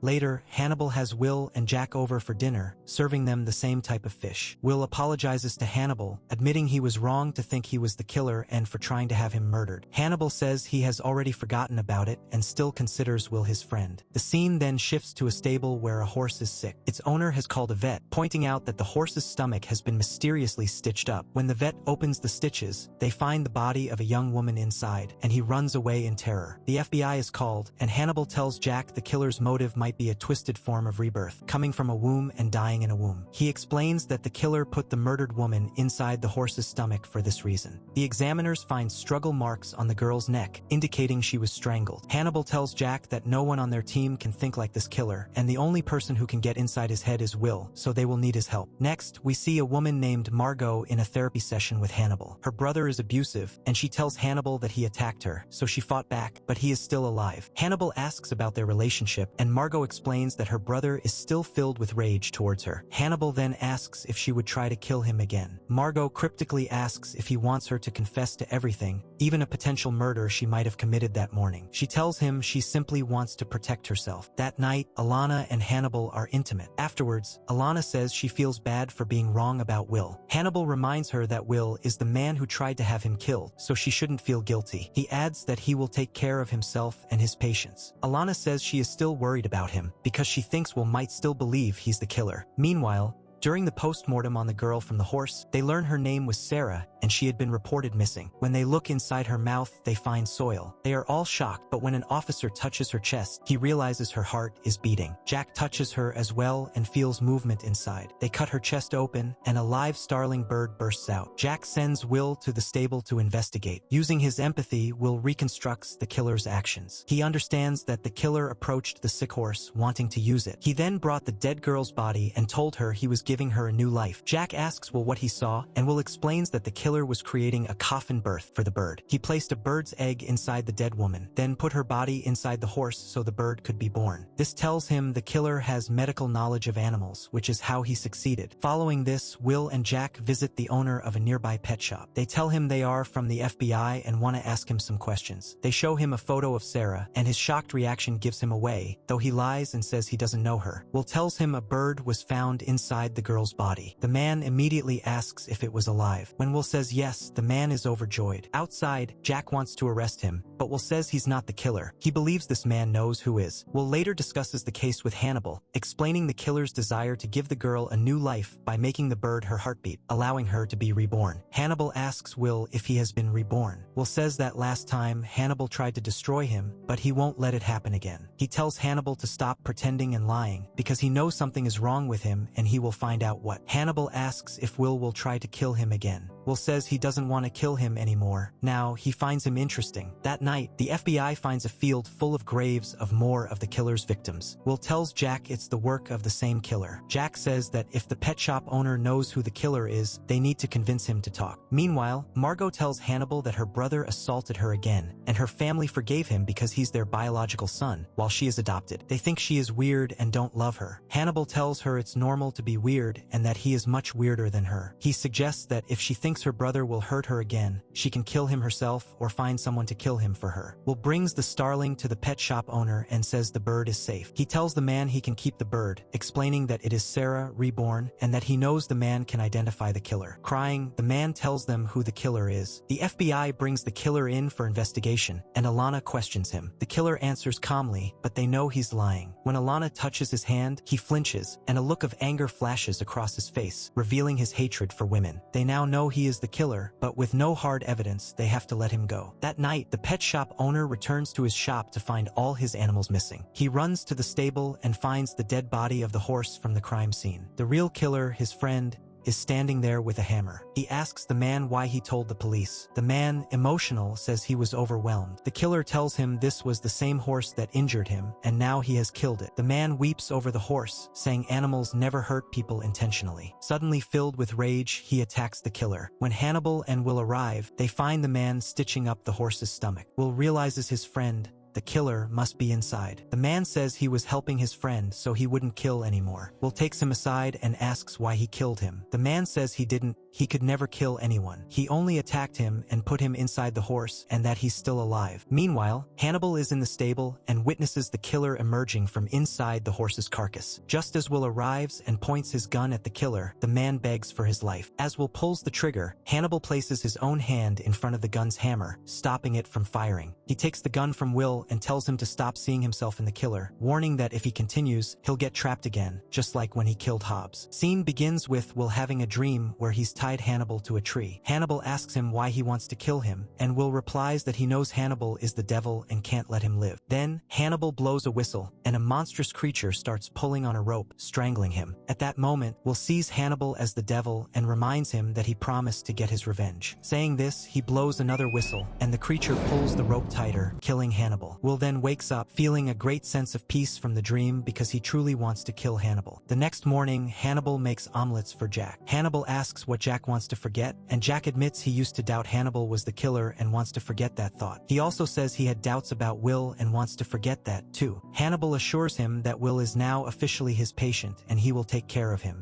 Later, Hannibal has Will and Jack over for dinner, serving them the same type of fish. Will apologizes to Hannibal, admitting he was wrong to think he was the killer and for trying to have him murdered. Hannibal says he has already forgotten about it and still considers Will his friend. The scene then shifts to a stable where a horse is sick. Its owner has called a vet, pointing out that the horse's stomach has been mysteriously stitched up. When the vet opens the stitches, they find the body of a young woman inside, and he runs away in terror. The FBI is called, and Hannibal tells Jack the killer's motive might might be a twisted form of rebirth, coming from a womb and dying in a womb. He explains that the killer put the murdered woman inside the horse's stomach for this reason. The examiners find struggle marks on the girl's neck, indicating she was strangled. Hannibal tells Jack that no one on their team can think like this killer, and the only person who can get inside his head is Will, so they will need his help. Next, we see a woman named Margot in a therapy session with Hannibal. Her brother is abusive, and she tells Hannibal that he attacked her, so she fought back, but he is still alive. Hannibal asks about their relationship, and Margot explains that her brother is still filled with rage towards her. Hannibal then asks if she would try to kill him again. Margot cryptically asks if he wants her to confess to everything, even a potential murder she might have committed that morning. She tells him she simply wants to protect herself. That night, Alana and Hannibal are intimate. Afterwards, Alana says she feels bad for being wrong about Will. Hannibal reminds her that Will is the man who tried to have him killed, so she shouldn't feel guilty. He adds that he will take care of himself and his patients. Alana says she is still worried about him, because she thinks Will might still believe he's the killer. Meanwhile, during the post-mortem on the girl from the horse, they learn her name was Sarah, and she had been reported missing. When they look inside her mouth, they find soil. They are all shocked, but when an officer touches her chest, he realizes her heart is beating. Jack touches her as well and feels movement inside. They cut her chest open, and a live starling bird bursts out. Jack sends Will to the stable to investigate. Using his empathy, Will reconstructs the killer's actions. He understands that the killer approached the sick horse, wanting to use it. He then brought the dead girl's body and told her he was giving her a new life. Jack asks Will what he saw, and Will explains that the killer was creating a coffin birth for the bird. He placed a bird's egg inside the dead woman, then put her body inside the horse so the bird could be born. This tells him the killer has medical knowledge of animals, which is how he succeeded. Following this, Will and Jack visit the owner of a nearby pet shop. They tell him they are from the FBI and want to ask him some questions. They show him a photo of Sarah, and his shocked reaction gives him away, though he lies and says he doesn't know her. Will tells him a bird was found inside the girl's body. The man immediately asks if it was alive. When Will says yes, the man is overjoyed. Outside, Jack wants to arrest him, but Will says he's not the killer. He believes this man knows who is. Will later discusses the case with Hannibal, explaining the killer's desire to give the girl a new life by making the bird her heartbeat, allowing her to be reborn. Hannibal asks Will if he has been reborn. Will says that last time Hannibal tried to destroy him, but he won't let it happen again. He tells Hannibal to stop pretending and lying, because he knows something is wrong with him and he will find out what. Hannibal asks if Will try to kill him again. Will says he doesn't want to kill him anymore. Now, he finds him interesting. That night, the FBI finds a field full of graves of more of the killer's victims. Will tells Jack it's the work of the same killer. Jack says that if the pet shop owner knows who the killer is, they need to convince him to talk. Meanwhile, Margot tells Hannibal that her brother assaulted her again, and her family forgave him because he's their biological son, while she is adopted. They think she is weird and don't love her. Hannibal tells her it's normal to be weird and that he is much weirder than her. He suggests that if she thinks her brother will hurt her again, she can kill him herself or find someone to kill him for her. Will brings the starling to the pet shop owner and says the bird is safe. He tells the man he can keep the bird, explaining that it is Sarah reborn and that he knows the man can identify the killer. Crying, the man tells them who the killer is. The FBI brings the killer in for investigation, and Alana questions him. The killer answers calmly, but they know he's lying. When Alana touches his hand, he flinches, and a look of anger flashes across his face, revealing his hatred for women. They now know he is the killer, but with no hard evidence, they have to let him go. That night, the pet shop owner returns to his shop to find all his animals missing. He runs to the stable and finds the dead body of the horse from the crime scene. The real killer, his friend, is standing there with a hammer. He asks the man why he told the police. The man, emotional, says he was overwhelmed. The killer tells him this was the same horse that injured him, and now he has killed it. The man weeps over the horse, saying animals never hurt people intentionally. Suddenly filled with rage, he attacks the killer. When Hannibal and Will arrive, they find the man stitching up the horse's stomach. Will realizes his friend, the killer, must be inside. The man says he was helping his friend so he wouldn't kill anymore. Will takes him aside and asks why he killed him. The man says he didn't. He could never kill anyone. He only attacked him and put him inside the horse, and that he's still alive. Meanwhile, Hannibal is in the stable and witnesses the killer emerging from inside the horse's carcass. Just as Will arrives and points his gun at the killer, the man begs for his life. As Will pulls the trigger, Hannibal places his own hand in front of the gun's hammer, stopping it from firing. He takes the gun from Will and tells him to stop seeing himself in the killer, warning that if he continues, he'll get trapped again, just like when he killed Hobbs. Scene begins with Will having a dream where he's tied Hannibal to a tree. Hannibal asks him why he wants to kill him, and Will replies that he knows Hannibal is the devil and can't let him live. Then, Hannibal blows a whistle, and a monstrous creature starts pulling on a rope, strangling him. At that moment, Will sees Hannibal as the devil and reminds him that he promised to get his revenge. Saying this, he blows another whistle, and the creature pulls the rope tighter, killing Hannibal. Will then wakes up, feeling a great sense of peace from the dream because he truly wants to kill Hannibal. The next morning, Hannibal makes omelets for Jack. Hannibal asks what Jack wants to forget, and Jack admits he used to doubt Hannibal was the killer and wants to forget that thought. He also says he had doubts about Will and wants to forget that, too. Hannibal assures him that Will is now officially his patient and he will take care of him.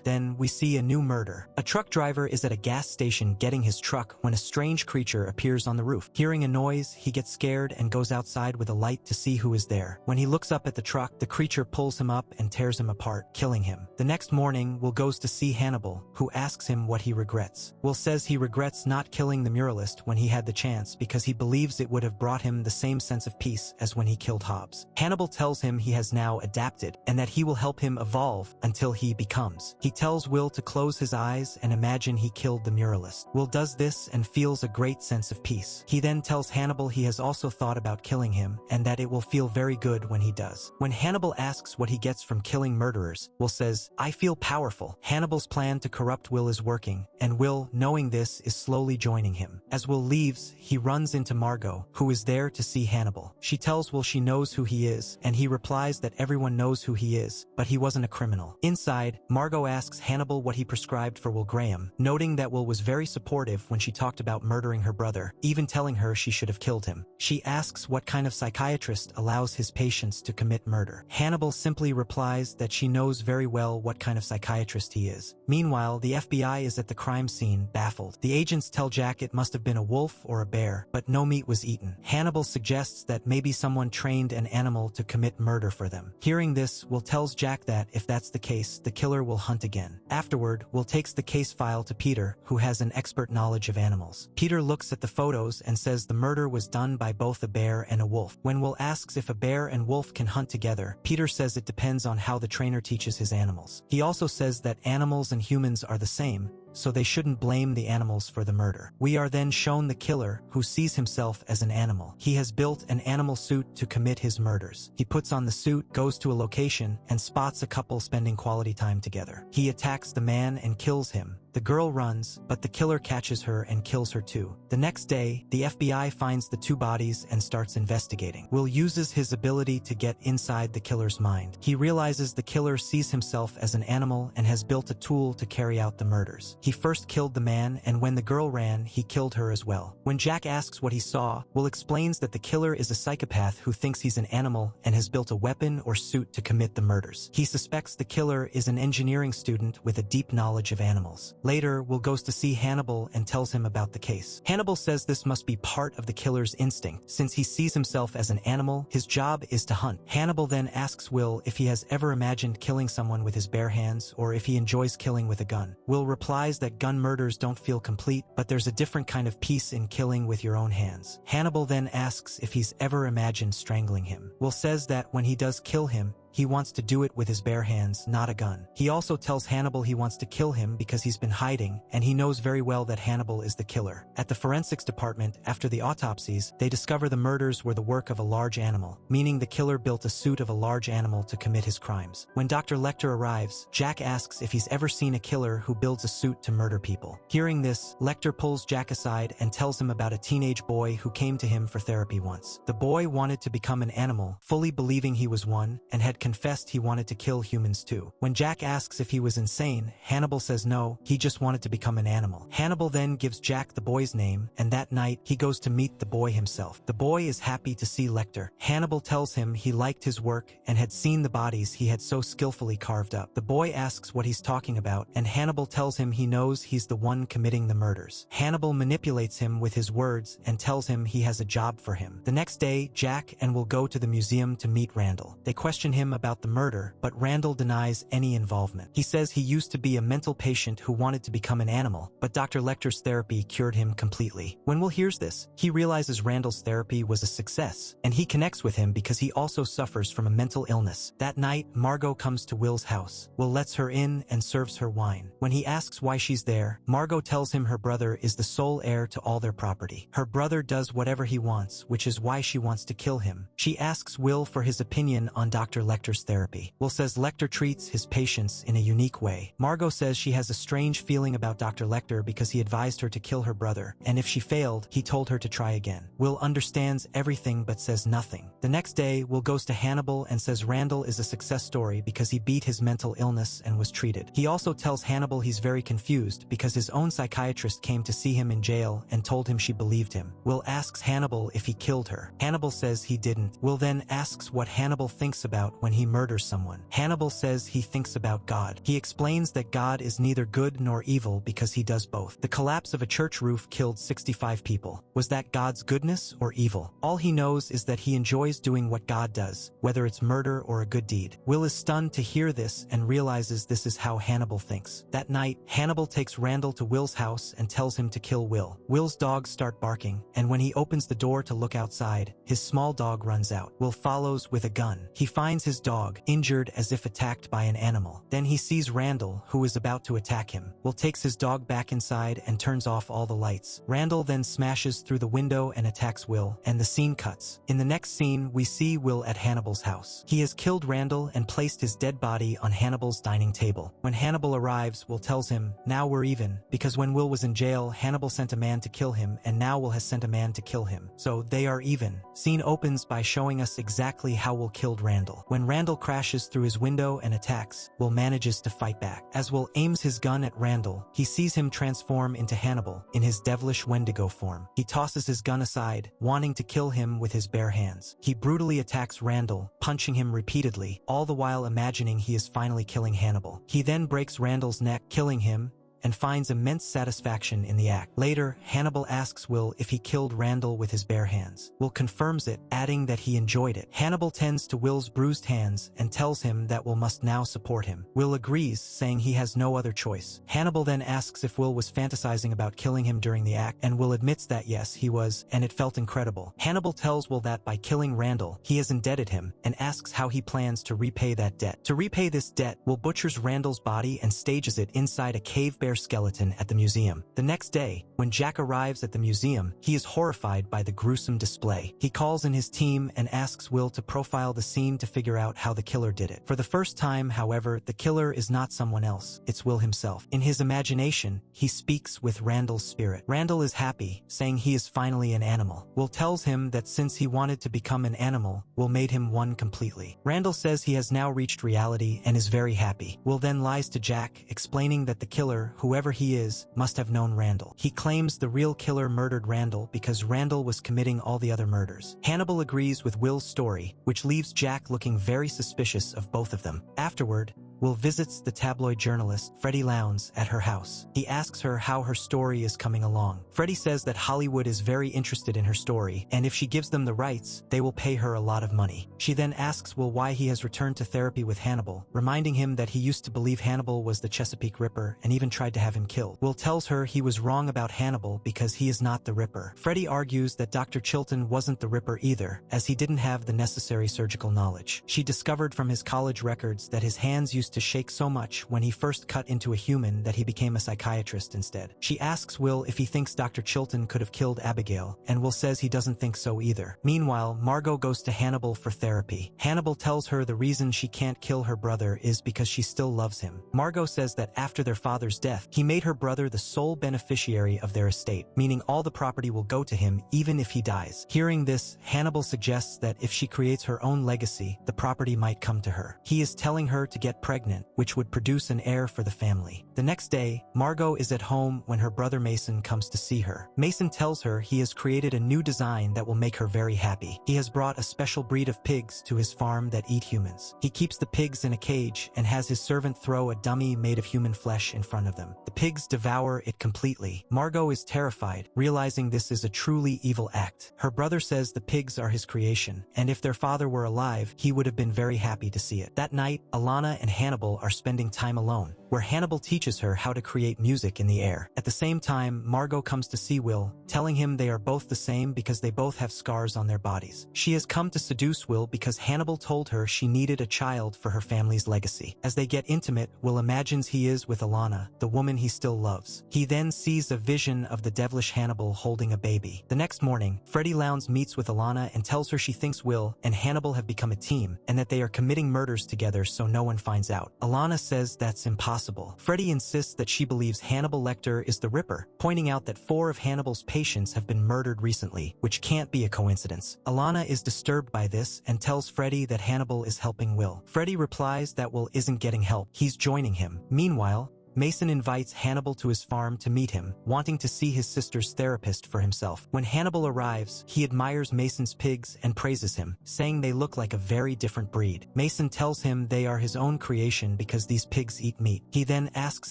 Then we see a new murder. A truck driver is at a gas station getting his truck when a strange creature appears on the roof. Hearing a noise, he gets scared and goes outside with a light to see who is there. When he looks up at the truck, the creature pulls him up and tears him apart, killing him. The next morning, Will goes to see Hannibal, who asks him what he regrets. Will says he regrets not killing the muralist when he had the chance because he believes it would have brought him the same sense of peace as when he killed Hobbs. Hannibal tells him he has now adapted and that he will help him evolve until he becomes. He tells Will to close his eyes and imagine he killed the muralist. Will does this and feels a great sense of peace. He then tells Hannibal he has also thought about killing him and that it will feel very good when he does. When Hannibal asks what he gets from killing murderers, Will says, "I feel powerful." Hannibal's plan to corrupt Will is working, and Will, knowing this, is slowly joining him. As Will leaves, he runs into Margot, who is there to see Hannibal. She tells Will she knows who he is, and he replies that everyone knows who he is, but he wasn't a criminal. Inside, Margot asks Hannibal what he prescribed for Will Graham, noting that Will was very supportive when she talked about murdering her brother, even telling her she should have killed him. She asks what kind of psychiatrist allows his patients to commit murder. Hannibal simply replies that she knows very well what kind of psychiatrist he is. Meanwhile, the FBI is at the crime scene, baffled. The agents tell Jack it must have been a wolf or a bear, but no meat was eaten. Hannibal suggests that maybe someone trained an animal to commit murder for them. Hearing this, Will tells Jack that, if that's the case, the killer will hunt again. Afterward, Will takes the case file to Peter, who has an expert knowledge of animals. Peter looks at the photos and says the murder was done by both a bear and a wolf. When Will asks if a bear and wolf can hunt together, Peter says it depends on how the trainer teaches his animals. He also says that animals and humans are the same, so they shouldn't blame the animals for the murder. We are then shown the killer, who sees himself as an animal. He has built an animal suit to commit his murders. He puts on the suit, goes to a location, and spots a couple spending quality time together. He attacks the man and kills him. The girl runs, but the killer catches her and kills her too. The next day, the FBI finds the two bodies and starts investigating. Will uses his ability to get inside the killer's mind. He realizes the killer sees himself as an animal and has built a tool to carry out the murders. He first killed the man, and when the girl ran, he killed her as well. When Jack asks what he saw, Will explains that the killer is a psychopath who thinks he's an animal and has built a weapon or suit to commit the murders. He suspects the killer is an engineering student with a deep knowledge of animals. Later, Will goes to see Hannibal and tells him about the case. Hannibal says this must be part of the killer's instinct. Since he sees himself as an animal, his job is to hunt. Hannibal then asks Will if he has ever imagined killing someone with his bare hands or if he enjoys killing with a gun. Will replies that gun murders don't feel complete, but there's a different kind of peace in killing with your own hands. Hannibal then asks if he's ever imagined strangling him. Will says that when he does kill him, he wants to do it with his bare hands, not a gun. He also tells Hannibal he wants to kill him because he's been hiding, and he knows very well that Hannibal is the killer. At the forensics department, after the autopsies, they discover the murders were the work of a large animal, meaning the killer built a suit of a large animal to commit his crimes. When Dr. Lecter arrives, Jack asks if he's ever seen a killer who builds a suit to murder people. Hearing this, Lecter pulls Jack aside and tells him about a teenage boy who came to him for therapy once. The boy wanted to become an animal, fully believing he was one, and had confessed he wanted to kill humans too. When Jack asks if he was insane, Hannibal says no, he just wanted to become an animal. Hannibal then gives Jack the boy's name, and that night, he goes to meet the boy himself. The boy is happy to see Lecter. Hannibal tells him he liked his work and had seen the bodies he had so skillfully carved up. The boy asks what he's talking about, and Hannibal tells him he knows he's the one committing the murders. Hannibal manipulates him with his words and tells him he has a job for him. The next day, Jack and Will go to the museum to meet Randall. They question him about the murder, but Randall denies any involvement. He says he used to be a mental patient who wanted to become an animal, but Dr. Lecter's therapy cured him completely. When Will hears this, he realizes Randall's therapy was a success, and he connects with him because he also suffers from a mental illness. That night, Margot comes to Will's house. Will lets her in and serves her wine. When he asks why she's there, Margot tells him her brother is the sole heir to all their property. Her brother does whatever he wants, which is why she wants to kill him. She asks Will for his opinion on Dr. Lecter's therapy. Will says Lecter treats his patients in a unique way. Margot says she has a strange feeling about Dr. Lecter because he advised her to kill her brother, and if she failed, he told her to try again. Will understands everything but says nothing. The next day, Will goes to Hannibal and says Randall is a success story because he beat his mental illness and was treated. He also tells Hannibal he's very confused because his own psychiatrist came to see him in jail and told him she believed him. Will asks Hannibal if he killed her. Hannibal says he didn't. Will then asks what Hannibal thinks about when he murders someone. Hannibal says he thinks about God. He explains that God is neither good nor evil because he does both. The collapse of a church roof killed 65 people. Was that God's goodness or evil? All he knows is that he enjoys doing what God does, whether it's murder or a good deed. Will is stunned to hear this and realizes this is how Hannibal thinks. That night, Hannibal takes Randall to Will's house and tells him to kill Will. Will's dogs start barking, and when he opens the door to look outside, his small dog runs out. Will follows with a gun. He finds his dog, injured as if attacked by an animal. Then he sees Randall, who is about to attack him. Will takes his dog back inside and turns off all the lights. Randall then smashes through the window and attacks Will, and the scene cuts. In the next scene, we see Will at Hannibal's house. He has killed Randall and placed his dead body on Hannibal's dining table. When Hannibal arrives, Will tells him, "Now we're even," because when Will was in jail, Hannibal sent a man to kill him, and now Will has sent a man to kill him. So they are even. Scene opens by showing us exactly how Will killed Randall. When Randall crashes through his window and attacks, Will manages to fight back. As Will aims his gun at Randall, he sees him transform into Hannibal in his devilish Wendigo form. He tosses his gun aside, wanting to kill him with his bare hands. He brutally attacks Randall, punching him repeatedly, all the while imagining he is finally killing Hannibal. He then breaks Randall's neck, killing him, and finds immense satisfaction in the act. Later, Hannibal asks Will if he killed Randall with his bare hands. Will confirms it, adding that he enjoyed it. Hannibal tends to Will's bruised hands and tells him that Will must now support him. Will agrees, saying he has no other choice. Hannibal then asks if Will was fantasizing about killing him during the act, and Will admits that yes, he was, and it felt incredible. Hannibal tells Will that by killing Randall, he has indebted him, and asks how he plans to repay that debt. To repay this debt, Will butchers Randall's body and stages it inside a cave bear skeleton at the museum. The next day, when Jack arrives at the museum, he is horrified by the gruesome display. He calls in his team and asks Will to profile the scene to figure out how the killer did it. For the first time, however, the killer is not someone else, it's Will himself. In his imagination, he speaks with Randall's spirit. Randall is happy, saying he is finally an animal. Will tells him that since he wanted to become an animal, Will made him one completely. Randall says he has now reached reality and is very happy. Will then lies to Jack, explaining that the killer, whoever he is, must have known Randall. He claims the real killer murdered Randall because Randall was committing all the other murders. Hannibal agrees with Will's story, which leaves Jack looking very suspicious of both of them. Afterward, Will visits the tabloid journalist, Freddie Lowndes, at her house. He asks her how her story is coming along. Freddie says that Hollywood is very interested in her story, and if she gives them the rights, they will pay her a lot of money. She then asks Will why he has returned to therapy with Hannibal, reminding him that he used to believe Hannibal was the Chesapeake Ripper and even tried to have him killed. Will tells her he was wrong about Hannibal because he is not the Ripper. Freddie argues that Dr. Chilton wasn't the Ripper either, as he didn't have the necessary surgical knowledge. She discovered from his college records that his hands used continues to shake so much when he first cut into a human that he became a psychiatrist instead. She asks Will if he thinks Dr. Chilton could have killed Abigail, and Will says he doesn't think so either. Meanwhile, Margot goes to Hannibal for therapy. Hannibal tells her the reason she can't kill her brother is because she still loves him. Margot says that after their father's death, he made her brother the sole beneficiary of their estate, meaning all the property will go to him even if he dies. Hearing this, Hannibal suggests that if she creates her own legacy, the property might come to her. He is telling her to get pregnant, which would produce an heir for the family. The next day, Margot is at home when her brother Mason comes to see her. Mason tells her he has created a new design that will make her very happy. He has brought a special breed of pigs to his farm that eat humans. He keeps the pigs in a cage and has his servant throw a dummy made of human flesh in front of them. The pigs devour it completely. Margot is terrified, realizing this is a truly evil act. Her brother says the pigs are his creation, and if their father were alive, he would have been very happy to see it. That night, Alana and Hannibal are spending time alone, where Hannibal teaches her how to create music in the air. At the same time, Margot comes to see Will, telling him they are both the same because they both have scars on their bodies. She has come to seduce Will because Hannibal told her she needed a child for her family's legacy. As they get intimate, Will imagines he is with Alana, the woman he still loves. He then sees a vision of the devilish Hannibal holding a baby. The next morning, Freddie Lounds meets with Alana and tells her she thinks Will and Hannibal have become a team, and that they are committing murders together so no one finds out. Alana says that's impossible. Freddie insists that she believes Hannibal Lecter is the Ripper, pointing out that 4 of Hannibal's patients have been murdered recently, which can't be a coincidence. Alana is disturbed by this and tells Freddie that Hannibal is helping Will. Freddie replies that Will isn't getting help, he's joining him. Meanwhile, Mason invites Hannibal to his farm to meet him, wanting to see his sister's therapist for himself. When Hannibal arrives, he admires Mason's pigs and praises him, saying they look like a very different breed. Mason tells him they are his own creation because these pigs eat meat. He then asks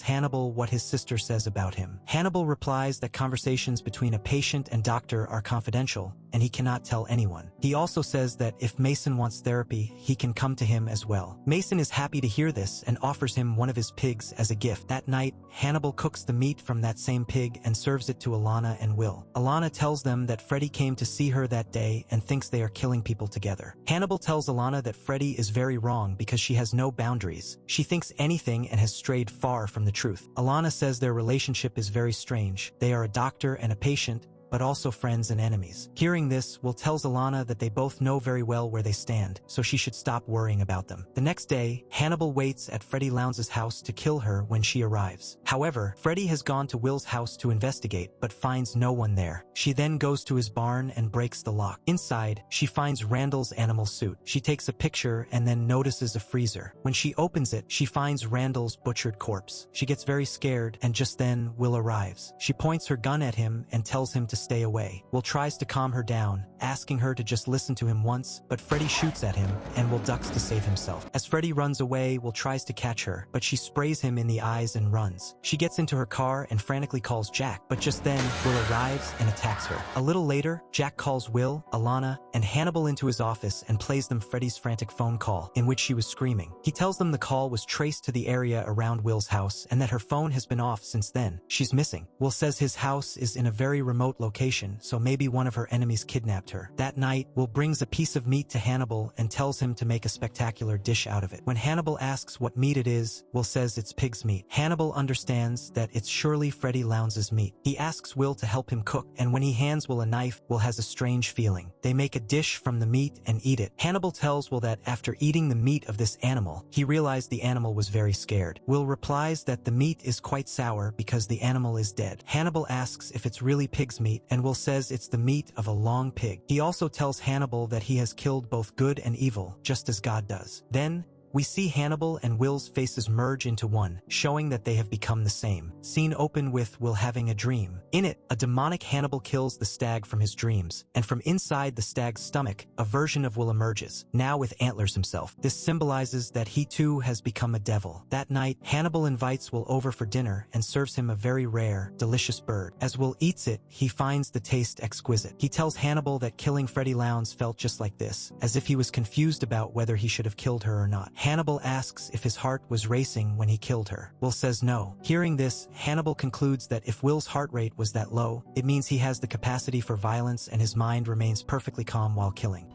Hannibal what his sister says about him. Hannibal replies that conversations between a patient and doctor are confidential, and he cannot tell anyone. He also says that if Mason wants therapy, he can come to him as well. Mason is happy to hear this and offers him one of his pigs as a gift. That night, Hannibal cooks the meat from that same pig and serves it to Alana and Will. Alana tells them that Freddie came to see her that day and thinks they are killing people together. Hannibal tells Alana that Freddie is very wrong because she has no boundaries. She thinks anything and has strayed far from the truth. Alana says their relationship is very strange. They are a doctor and a patient, but also friends and enemies. Hearing this, Will tells Alana that they both know very well where they stand, so she should stop worrying about them. The next day, Hannibal waits at Freddie Lounds' house to kill her when she arrives. However, Freddie has gone to Will's house to investigate, but finds no one there. She then goes to his barn and breaks the lock. Inside, she finds Randall's animal suit. She takes a picture and then notices a freezer. When she opens it, she finds Randall's butchered corpse. She gets very scared, and just then, Will arrives. She points her gun at him and tells him to stay away. Will tries to calm her down, asking her to just listen to him once, but Freddie shoots at him, and Will ducks to save himself. As Freddie runs away, Will tries to catch her, but she sprays him in the eyes and runs. She gets into her car and frantically calls Jack, but just then, Will arrives and attacks her. A little later, Jack calls Will, Alana, and Hannibal into his office and plays them Freddie's frantic phone call, in which she was screaming. He tells them the call was traced to the area around Will's house and that her phone has been off since then. She's missing. Will says his house is in a very remote location, so maybe one of her enemies kidnapped her. That night, Will brings a piece of meat to Hannibal and tells him to make a spectacular dish out of it. When Hannibal asks what meat it is, Will says it's pig's meat. Hannibal understands that it's surely Freddie Lounds' meat. He asks Will to help him cook, and when he hands Will a knife, Will has a strange feeling. They make a dish from the meat and eat it. Hannibal tells Will that after eating the meat of this animal, he realized the animal was very scared. Will replies that the meat is quite sour because the animal is dead. Hannibal asks if it's really pig's meat, and Will says it's the meat of a long pig. He also tells Hannibal that he has killed both good and evil, just as God does. Then, we see Hannibal and Will's faces merge into one, showing that they have become the same. Scene open with Will having a dream. In it, a demonic Hannibal kills the stag from his dreams, and from inside the stag's stomach, a version of Will emerges, now with antlers himself. This symbolizes that he too has become a devil. That night, Hannibal invites Will over for dinner and serves him a very rare, delicious bird. As Will eats it, he finds the taste exquisite. He tells Hannibal that killing Freddie Lounds felt just like this, as if he was confused about whether he should have killed her or not. Hannibal asks if his heart was racing when he killed her. Will says no. Hearing this, Hannibal concludes that if Will's heart rate was that low, it means he has the capacity for violence and his mind remains perfectly calm while killing.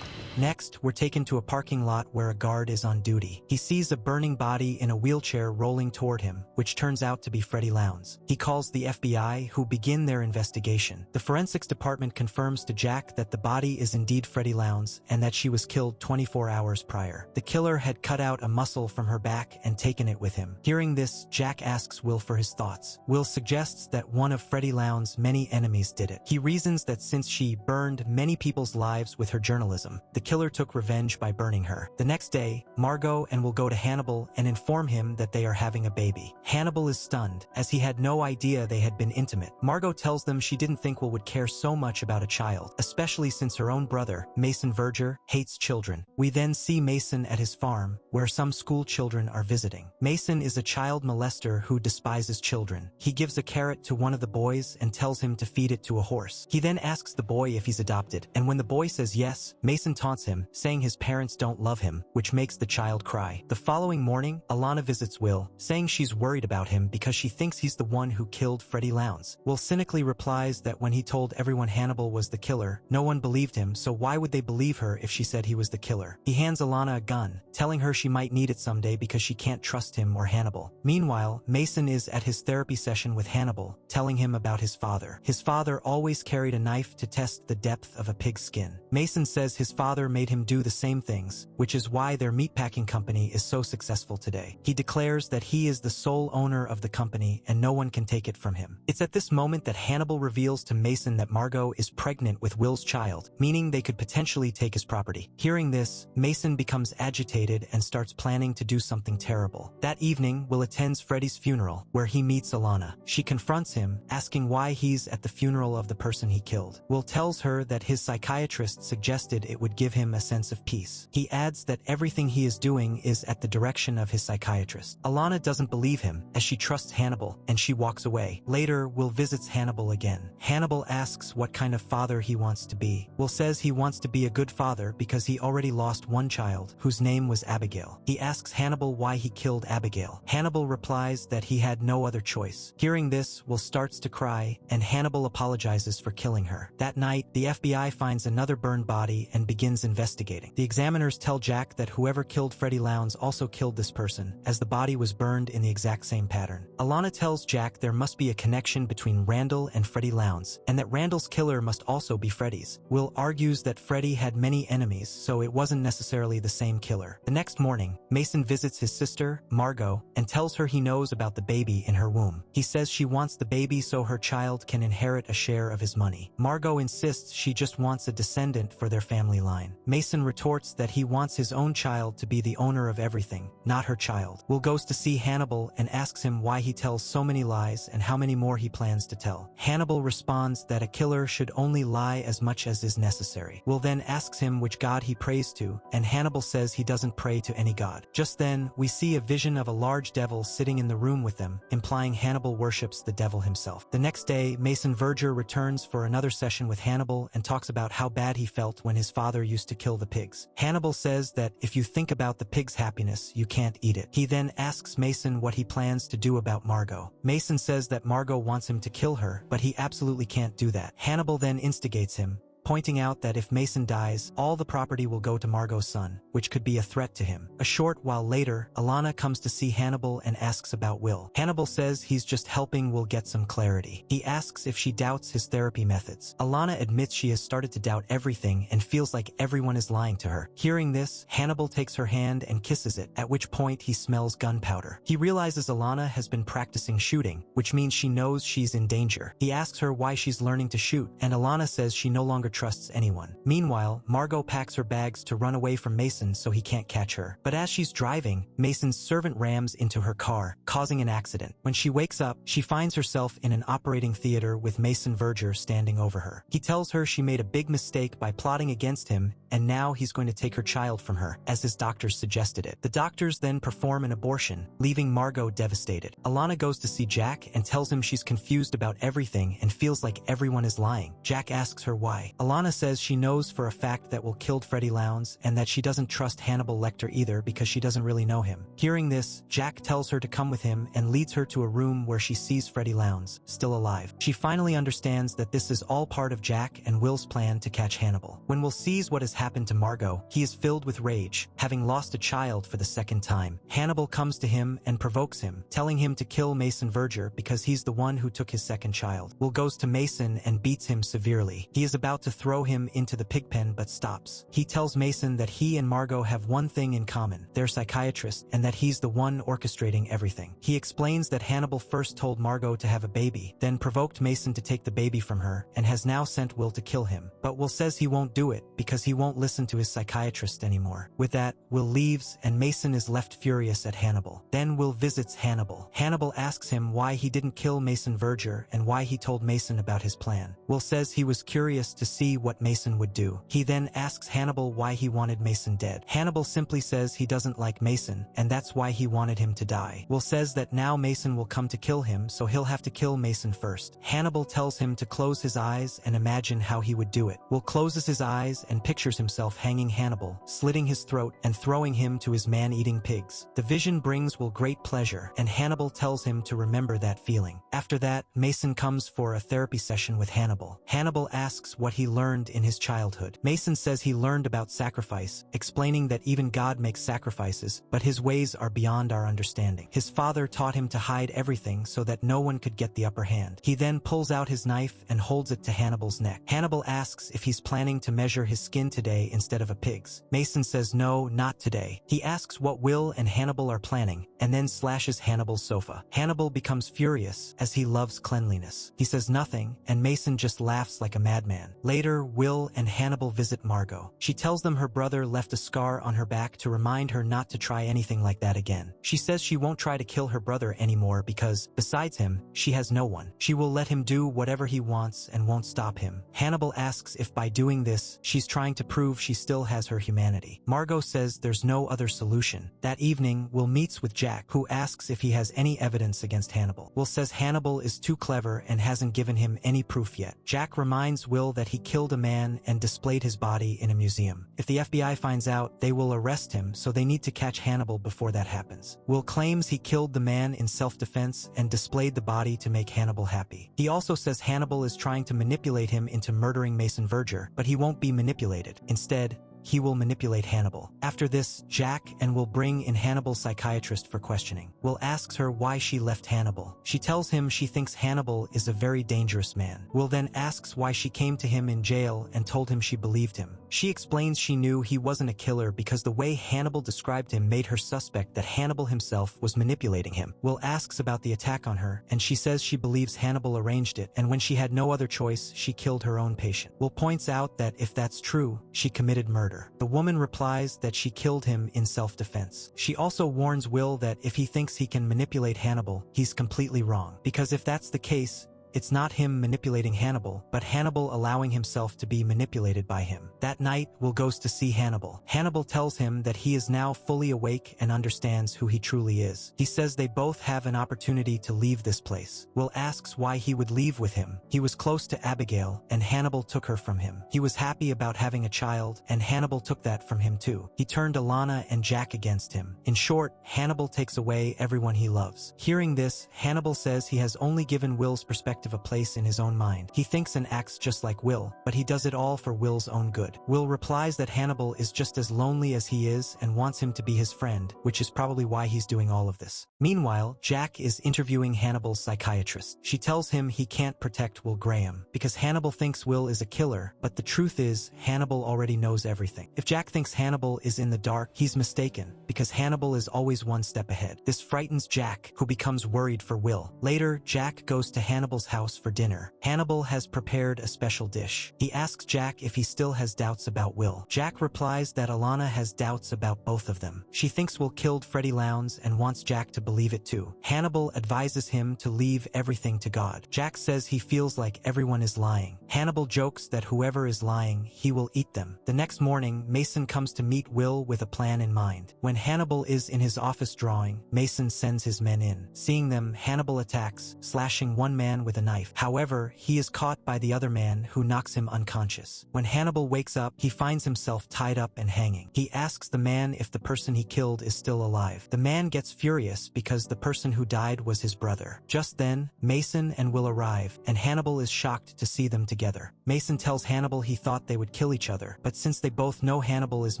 Next, we're taken to a parking lot where a guard is on duty. He sees a burning body in a wheelchair rolling toward him, which turns out to be Freddie Lounds. He calls the FBI, who begin their investigation. The forensics department confirms to Jack that the body is indeed Freddie Lounds and that she was killed 24 hours prior. The killer had cut out a muscle from her back and taken it with him. Hearing this, Jack asks Will for his thoughts. Will suggests that one of Freddie Lounds' many enemies did it. He reasons that since she burned many people's lives with her journalism, the killer took revenge by burning her. The next day, Margot and Will go to Hannibal and inform him that they are having a baby. Hannibal is stunned, as he had no idea they had been intimate. Margot tells them she didn't think Will would care so much about a child, especially since her own brother, Mason Verger, hates children. We then see Mason at his farm, where some school children are visiting. Mason is a child molester who despises children. He gives a carrot to one of the boys and tells him to feed it to a horse. He then asks the boy if he's adopted, and when the boy says yes, Mason taunts him, saying his parents don't love him, which makes the child cry. The following morning, Alana visits Will, saying she's worried about him because she thinks he's the one who killed Freddie Lounds. Will cynically replies that when he told everyone Hannibal was the killer, no one believed him, so why would they believe her if she said he was the killer? He hands Alana a gun, telling her she might need it someday because she can't trust him or Hannibal. Meanwhile, Mason is at his therapy session with Hannibal, telling him about his father. His father always carried a knife to test the depth of a pig's skin. Mason says his father made him do the same things, which is why their meatpacking company is so successful today. He declares that he is the sole owner of the company and no one can take it from him. It's at this moment that Hannibal reveals to Mason that Margot is pregnant with Will's child, meaning they could potentially take his property. Hearing this, Mason becomes agitated and starts planning to do something terrible. That evening, Will attends Freddie's funeral, where he meets Alana. She confronts him, asking why he's at the funeral of the person he killed. Will tells her that his psychiatrist suggested it would give him a sense of peace. He adds that everything he is doing is at the direction of his psychiatrist. Alana doesn't believe him, as she trusts Hannibal, and she walks away. Later, Will visits Hannibal again. Hannibal asks what kind of father he wants to be. Will says he wants to be a good father because he already lost one child, whose name was Abigail. He asks Hannibal why he killed Abigail. Hannibal replies that he had no other choice. Hearing this, Will starts to cry, and Hannibal apologizes for killing her. That night, the FBI finds another burned body and begins investigating. The examiners tell Jack that whoever killed Freddie Lounds also killed this person, as the body was burned in the exact same pattern. Alana tells Jack there must be a connection between Randall and Freddie Lounds, and that Randall's killer must also be Freddie's. Will argues that Freddie had many enemies, so it wasn't necessarily the same killer. The next morning, Mason visits his sister, Margot, and tells her he knows about the baby in her womb. He says she wants the baby so her child can inherit a share of his money. Margot insists she just wants a descendant for their family line. Mason retorts that he wants his own child to be the owner of everything, not her child. Will goes to see Hannibal and asks him why he tells so many lies and how many more he plans to tell. Hannibal responds that a killer should only lie as much as is necessary. Will then asks him which god he prays to, and Hannibal says he doesn't pray to any god. Just then, we see a vision of a large devil sitting in the room with them, implying Hannibal worships the devil himself. The next day, Mason Verger returns for another session with Hannibal and talks about how bad he felt when his father used to kill the pigs. Hannibal says that if you think about the pig's happiness, you can't eat it. He then asks Mason what he plans to do about Margot. Mason says that Margot wants him to kill her, but he absolutely can't do that. Hannibal then instigates him, pointing out that if Mason dies, all the property will go to Margot's son, which could be a threat to him. A short while later, Alana comes to see Hannibal and asks about Will. Hannibal says he's just helping Will get some clarity. He asks if she doubts his therapy methods. Alana admits she has started to doubt everything and feels like everyone is lying to her. Hearing this, Hannibal takes her hand and kisses it, at which point he smells gunpowder. He realizes Alana has been practicing shooting, which means she knows she's in danger. He asks her why she's learning to shoot, and Alana says she no longer trusts anyone. Meanwhile, Margot packs her bags to run away from Mason so he can't catch her. But as she's driving, Mason's servant rams into her car, causing an accident. When she wakes up, she finds herself in an operating theater with Mason Verger standing over her. He tells her she made a big mistake by plotting against him, and now he's going to take her child from her, as his doctors suggested it. The doctors then perform an abortion, leaving Margot devastated. Alana goes to see Jack and tells him she's confused about everything and feels like everyone is lying. Jack asks her why. Alana says she knows for a fact that Will killed Freddie Lounds and that she doesn't trust Hannibal Lecter either because she doesn't really know him. Hearing this, Jack tells her to come with him and leads her to a room where she sees Freddie Lounds, still alive. She finally understands that this is all part of Jack and Will's plan to catch Hannibal. When Will sees what has happened to Margot, he is filled with rage, having lost a child for the second time. Hannibal comes to him and provokes him, telling him to kill Mason Verger because he's the one who took his second child. Will goes to Mason and beats him severely. He is about to throw him into the pigpen but stops. He tells Mason that he and Margot have one thing in common. They're psychiatrists and that he's the one orchestrating everything. He explains that Hannibal first told Margot to have a baby, then provoked Mason to take the baby from her, and has now sent Will to kill him. But Will says he won't do it because he won't listen to his psychiatrist anymore. With that, Will leaves and Mason is left furious at Hannibal. Then Will visits Hannibal. Hannibal asks him why he didn't kill Mason Verger and why he told Mason about his plan. Will says he was curious to see what Mason would do. He then asks Hannibal why he wanted Mason dead. Hannibal simply says he doesn't like Mason and that's why he wanted him to die. Will says that now Mason will come to kill him, so he'll have to kill Mason first. Hannibal tells him to close his eyes and imagine how he would do it. Will closes his eyes and pictures himself hanging Hannibal, slitting his throat and throwing him to his man-eating pigs. The vision brings Will great pleasure and Hannibal tells him to remember that feeling. After that, Mason comes for a therapy session with Hannibal. Hannibal asks what he learned in his childhood. Mason says he learned about sacrifice, explaining that even God makes sacrifices, but his ways are beyond our understanding. His father taught him to hide everything so that no one could get the upper hand. He then pulls out his knife and holds it to Hannibal's neck. Hannibal asks if he's planning to measure his skin today instead of a pig's. Mason says no, not today. He asks what Will and Hannibal are planning, and then slashes Hannibal's sofa. Hannibal becomes furious as he loves cleanliness. He says nothing, and Mason just laughs like a madman. Later, Will and Hannibal visit Margot. She tells them her brother left a scar on her back to remind her not to try anything like that again. She says she won't try to kill her brother anymore because, besides him, she has no one. She will let him do whatever he wants and won't stop him. Hannibal asks if by doing this, she's trying to prove she still has her humanity. Margot says there's no other solution. That evening, Will meets with Jack, who asks if he has any evidence against Hannibal. Will says Hannibal is too clever and hasn't given him any proof yet. Jack reminds Will that he killed a man and displayed his body in a museum. If the FBI finds out, they will arrest him, so they need to catch Hannibal before that happens. Will claims he killed the man in self-defense and displayed the body to make Hannibal happy. He also says Hannibal is trying to manipulate him into murdering Mason Verger, but he won't be manipulated. Instead, he will manipulate Hannibal. After this, Jack and Will bring in Hannibal's psychiatrist for questioning. Will asks her why she left Hannibal. She tells him she thinks Hannibal is a very dangerous man. Will then asks why she came to him in jail and told him she believed him. She explains she knew he wasn't a killer because the way Hannibal described him made her suspect that Hannibal himself was manipulating him. Will asks about the attack on her, and she says she believes Hannibal arranged it, and when she had no other choice, she killed her own patient. Will points out that if that's true, she committed murder. The woman replies that she killed him in self-defense. She also warns Will that if he thinks he can manipulate Hannibal, he's completely wrong. Because if that's the case, it's not him manipulating Hannibal, but Hannibal allowing himself to be manipulated by him. That night, Will goes to see Hannibal. Hannibal tells him that he is now fully awake and understands who he truly is. He says they both have an opportunity to leave this place. Will asks why he would leave with him. He was close to Abigail, and Hannibal took her from him. He was happy about having a child, and Hannibal took that from him too. He turned Alana and Jack against him. In short, Hannibal takes away everyone he loves. Hearing this, Hannibal says he has only given Will's perspective a place in his own mind. He thinks and acts just like Will, but he does it all for Will's own good. Will replies that Hannibal is just as lonely as he is and wants him to be his friend, which is probably why he's doing all of this. Meanwhile, Jack is interviewing Hannibal's psychiatrist. She tells him he can't protect Will Graham because Hannibal thinks Will is a killer, but the truth is, Hannibal already knows everything. If Jack thinks Hannibal is in the dark, he's mistaken, because Hannibal is always one step ahead. This frightens Jack, who becomes worried for Will. Later, Jack goes to Hannibal's house for dinner. Hannibal has prepared a special dish. He asks Jack if he still has doubts about Will. Jack replies that Alana has doubts about both of them. She thinks Will killed Freddie Lounds and wants Jack to believe it too. Hannibal advises him to leave everything to God. Jack says he feels like everyone is lying. Hannibal jokes that whoever is lying, he will eat them. The next morning, Mason comes to meet Will with a plan in mind. When Hannibal is in his office drawing, Mason sends his men in. Seeing them, Hannibal attacks, slashing one man with with a knife. However, he is caught by the other man who knocks him unconscious. When Hannibal wakes up, he finds himself tied up and hanging. He asks the man if the person he killed is still alive. The man gets furious because the person who died was his brother. Just then, Mason and Will arrive, and Hannibal is shocked to see them together. Mason tells Hannibal he thought they would kill each other, but since they both know Hannibal is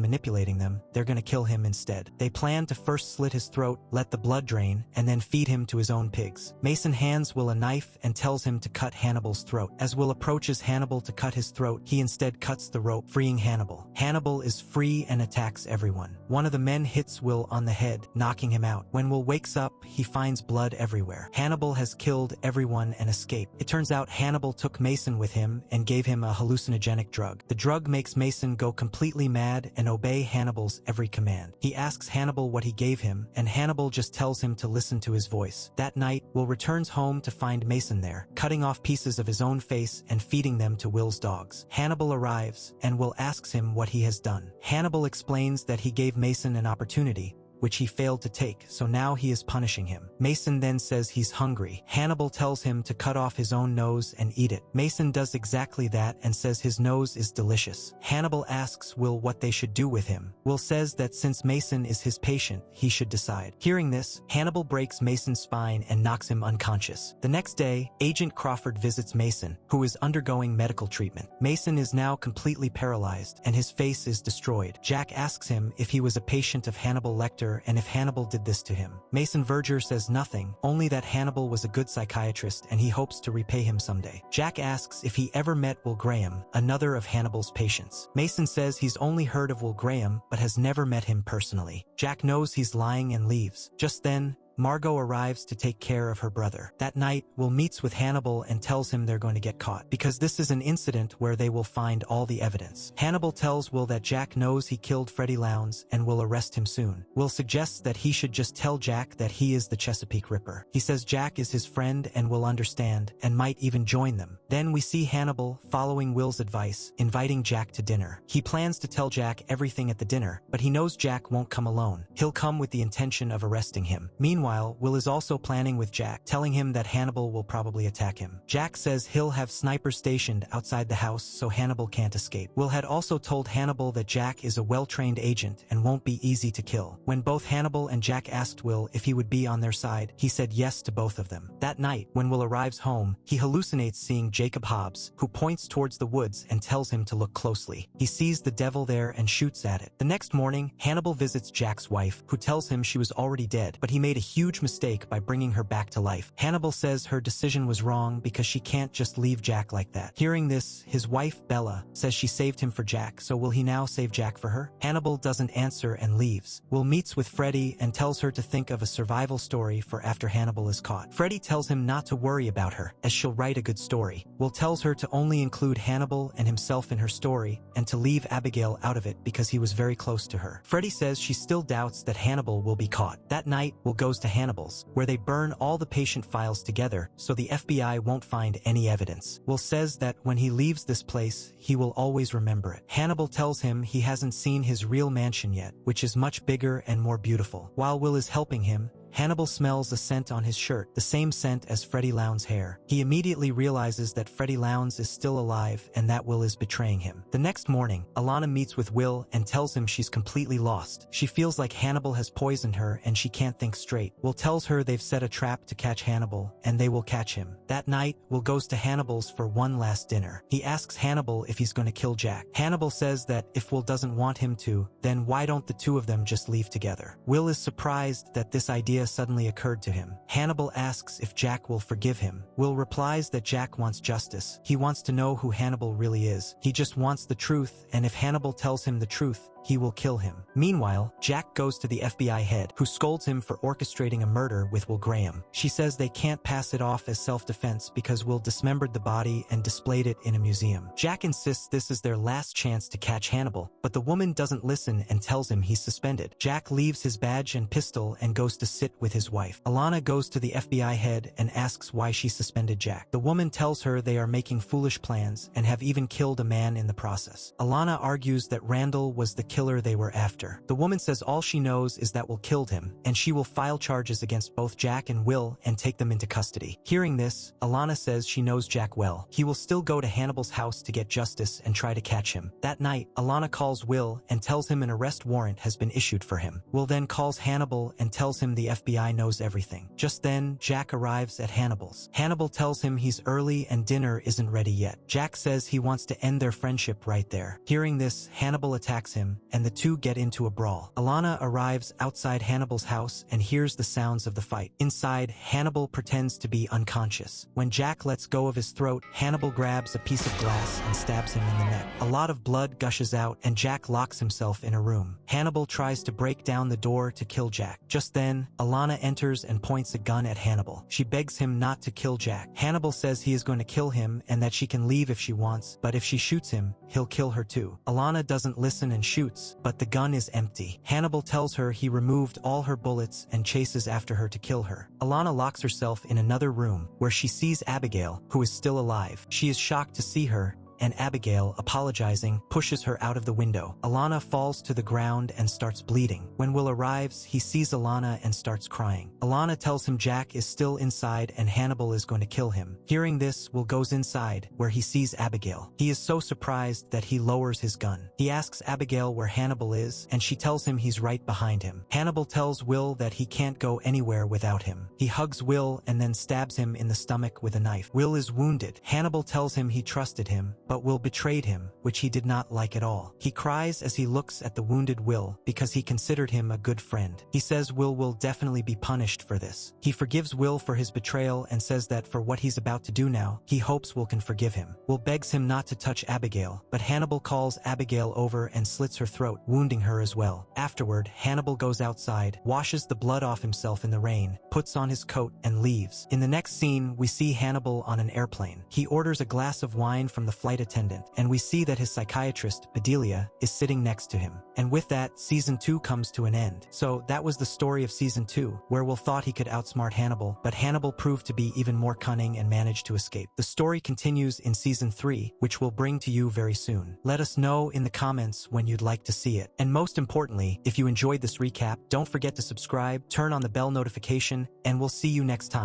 manipulating them, they're gonna kill him instead. They plan to first slit his throat, let the blood drain, and then feed him to his own pigs. Mason hands Will a knife and tells him to cut Hannibal's throat. As Will approaches Hannibal to cut his throat, he instead cuts the rope, freeing Hannibal. Hannibal is free and attacks everyone. One of the men hits Will on the head, knocking him out. When Will wakes up, he finds blood everywhere. Hannibal has killed everyone and escaped. It turns out Hannibal took Mason with him and gave him a hallucinogenic drug. The drug makes Mason go completely mad and obey Hannibal's every command. He asks Hannibal what he gave him, and Hannibal just tells him to listen to his voice. That night, Will returns home to find Mason there, cutting off pieces of his own face and feeding them to Will's dogs. Hannibal arrives, and Will asks him what he has done. Hannibal explains that he gave Mason an opportunity, which he failed to take, so now he is punishing him. Mason then says he's hungry. Hannibal tells him to cut off his own nose and eat it. Mason does exactly that and says his nose is delicious. Hannibal asks Will what they should do with him. Will says that since Mason is his patient, he should decide. Hearing this, Hannibal breaks Mason's spine and knocks him unconscious. The next day, Agent Crawford visits Mason, who is undergoing medical treatment. Mason is now completely paralyzed, and his face is destroyed. Jack asks him if he was a patient of Hannibal Lecter and if Hannibal did this to him. Mason Verger says nothing, only that Hannibal was a good psychiatrist and he hopes to repay him someday. Jack asks if he ever met Will Graham, another of Hannibal's patients. Mason says he's only heard of Will Graham but has never met him personally. Jack knows he's lying and leaves. Just then, Margot arrives to take care of her brother. That night, Will meets with Hannibal and tells him they're going to get caught, because this is an incident where they will find all the evidence. Hannibal tells Will that Jack knows he killed Freddie Lowndes and will arrest him soon. Will suggests that he should just tell Jack that he is the Chesapeake Ripper. He says Jack is his friend and will understand, and might even join them. Then we see Hannibal, following Will's advice, inviting Jack to dinner. He plans to tell Jack everything at the dinner, but he knows Jack won't come alone. He'll come with the intention of arresting him. Meanwhile, Will is also planning with Jack, telling him that Hannibal will probably attack him. Jack says he'll have snipers stationed outside the house so Hannibal can't escape. Will had also told Hannibal that Jack is a well-trained agent and won't be easy to kill. When both Hannibal and Jack asked Will if he would be on their side, he said yes to both of them. That night, when Will arrives home, he hallucinates seeing Jacob Hobbs, who points towards the woods and tells him to look closely. He sees the devil there and shoots at it. The next morning, Hannibal visits Jack's wife, who tells him she was already dead, but he made a huge mistake by bringing her back to life. Hannibal says her decision was wrong because she can't just leave Jack like that. Hearing this, his wife, Bella, says she saved him for Jack, so will he now save Jack for her? Hannibal doesn't answer and leaves. Will meets with Freddie and tells her to think of a survival story for after Hannibal is caught. Freddie tells him not to worry about her, as she'll write a good story. Will tells her to only include Hannibal and himself in her story, and to leave Abigail out of it because he was very close to her. Freddie says she still doubts that Hannibal will be caught. That night, Will goes to Hannibal's, where they burn all the patient files together so the FBI won't find any evidence. Will says that when he leaves this place, he will always remember it. Hannibal tells him he hasn't seen his real mansion yet, which is much bigger and more beautiful. While Will is helping him, Hannibal smells a scent on his shirt, the same scent as Freddie Lowndes' hair. He immediately realizes that Freddie Lowndes is still alive and that Will is betraying him. The next morning, Alana meets with Will and tells him she's completely lost. She feels like Hannibal has poisoned her and she can't think straight. Will tells her they've set a trap to catch Hannibal, and they will catch him. That night, Will goes to Hannibal's for one last dinner. He asks Hannibal if he's going to kill Jack. Hannibal says that if Will doesn't want him to, then why don't the two of them just leave together? Will is surprised that this idea suddenly occurred to him. Hannibal asks if Jack will forgive him. Will replies that Jack wants justice. He wants to know who Hannibal really is. He just wants the truth, and if Hannibal tells him the truth, he will kill him. Meanwhile, Jack goes to the FBI head, who scolds him for orchestrating a murder with Will Graham. She says they can't pass it off as self-defense because Will dismembered the body and displayed it in a museum. Jack insists this is their last chance to catch Hannibal, but the woman doesn't listen and tells him he's suspended. Jack leaves his badge and pistol and goes to sit sit with his wife. Alana goes to the FBI head and asks why she suspended Jack. The woman tells her they are making foolish plans and have even killed a man in the process. Alana argues that Randall was the killer they were after. The woman says all she knows is that Will killed him, and she will file charges against both Jack and Will and take them into custody. Hearing this, Alana says she knows Jack well. He will still go to Hannibal's house to get justice and try to catch him. That night, Alana calls Will and tells him an arrest warrant has been issued for him. Will then calls Hannibal and tells him the FBI knows everything. Just then, Jack arrives at Hannibal's. Hannibal tells him he's early and dinner isn't ready yet. Jack says he wants to end their friendship right there. Hearing this, Hannibal attacks him, and the two get into a brawl. Alana arrives outside Hannibal's house and hears the sounds of the fight. Inside, Hannibal pretends to be unconscious. When Jack lets go of his throat, Hannibal grabs a piece of glass and stabs him in the neck. A lot of blood gushes out, and Jack locks himself in a room. Hannibal tries to break down the door to kill Jack. Just then, Alana enters and points a gun at Hannibal. She begs him not to kill Jack. Hannibal says he is going to kill him and that she can leave if she wants, but if she shoots him, he'll kill her too. Alana doesn't listen and shoots, but the gun is empty. Hannibal tells her he removed all her bullets and chases after her to kill her. Alana locks herself in another room, where she sees Abigail, who is still alive. She is shocked to see her, and Abigail, apologizing, pushes her out of the window. Alana falls to the ground and starts bleeding. When Will arrives, he sees Alana and starts crying. Alana tells him Jack is still inside and Hannibal is going to kill him. Hearing this, Will goes inside, where he sees Abigail. He is so surprised that he lowers his gun. He asks Abigail where Hannibal is, and she tells him he's right behind him. Hannibal tells Will that he can't go anywhere without him. He hugs Will and then stabs him in the stomach with a knife. Will is wounded. Hannibal tells him he trusted him, but Will betrayed him, which he did not like at all. He cries as he looks at the wounded Will because he considered him a good friend. He says Will definitely be punished for this. He forgives Will for his betrayal and says that for what he's about to do now, he hopes Will can forgive him. Will begs him not to touch Abigail, but Hannibal calls Abigail over and slits her throat, wounding her as well. Afterward, Hannibal goes outside, washes the blood off himself in the rain, puts on his coat, and leaves. In the next scene, we see Hannibal on an airplane. He orders a glass of wine from the flight attendant, and we see that his psychiatrist, Bedelia, is sitting next to him. And with that, Season 2 comes to an end. So that was the story of Season 2, where Will thought he could outsmart Hannibal, but Hannibal proved to be even more cunning and managed to escape. The story continues in Season 3, which we'll bring to you very soon. Let us know in the comments when you'd like to see it. And most importantly, if you enjoyed this recap, don't forget to subscribe, turn on the bell notification, and we'll see you next time.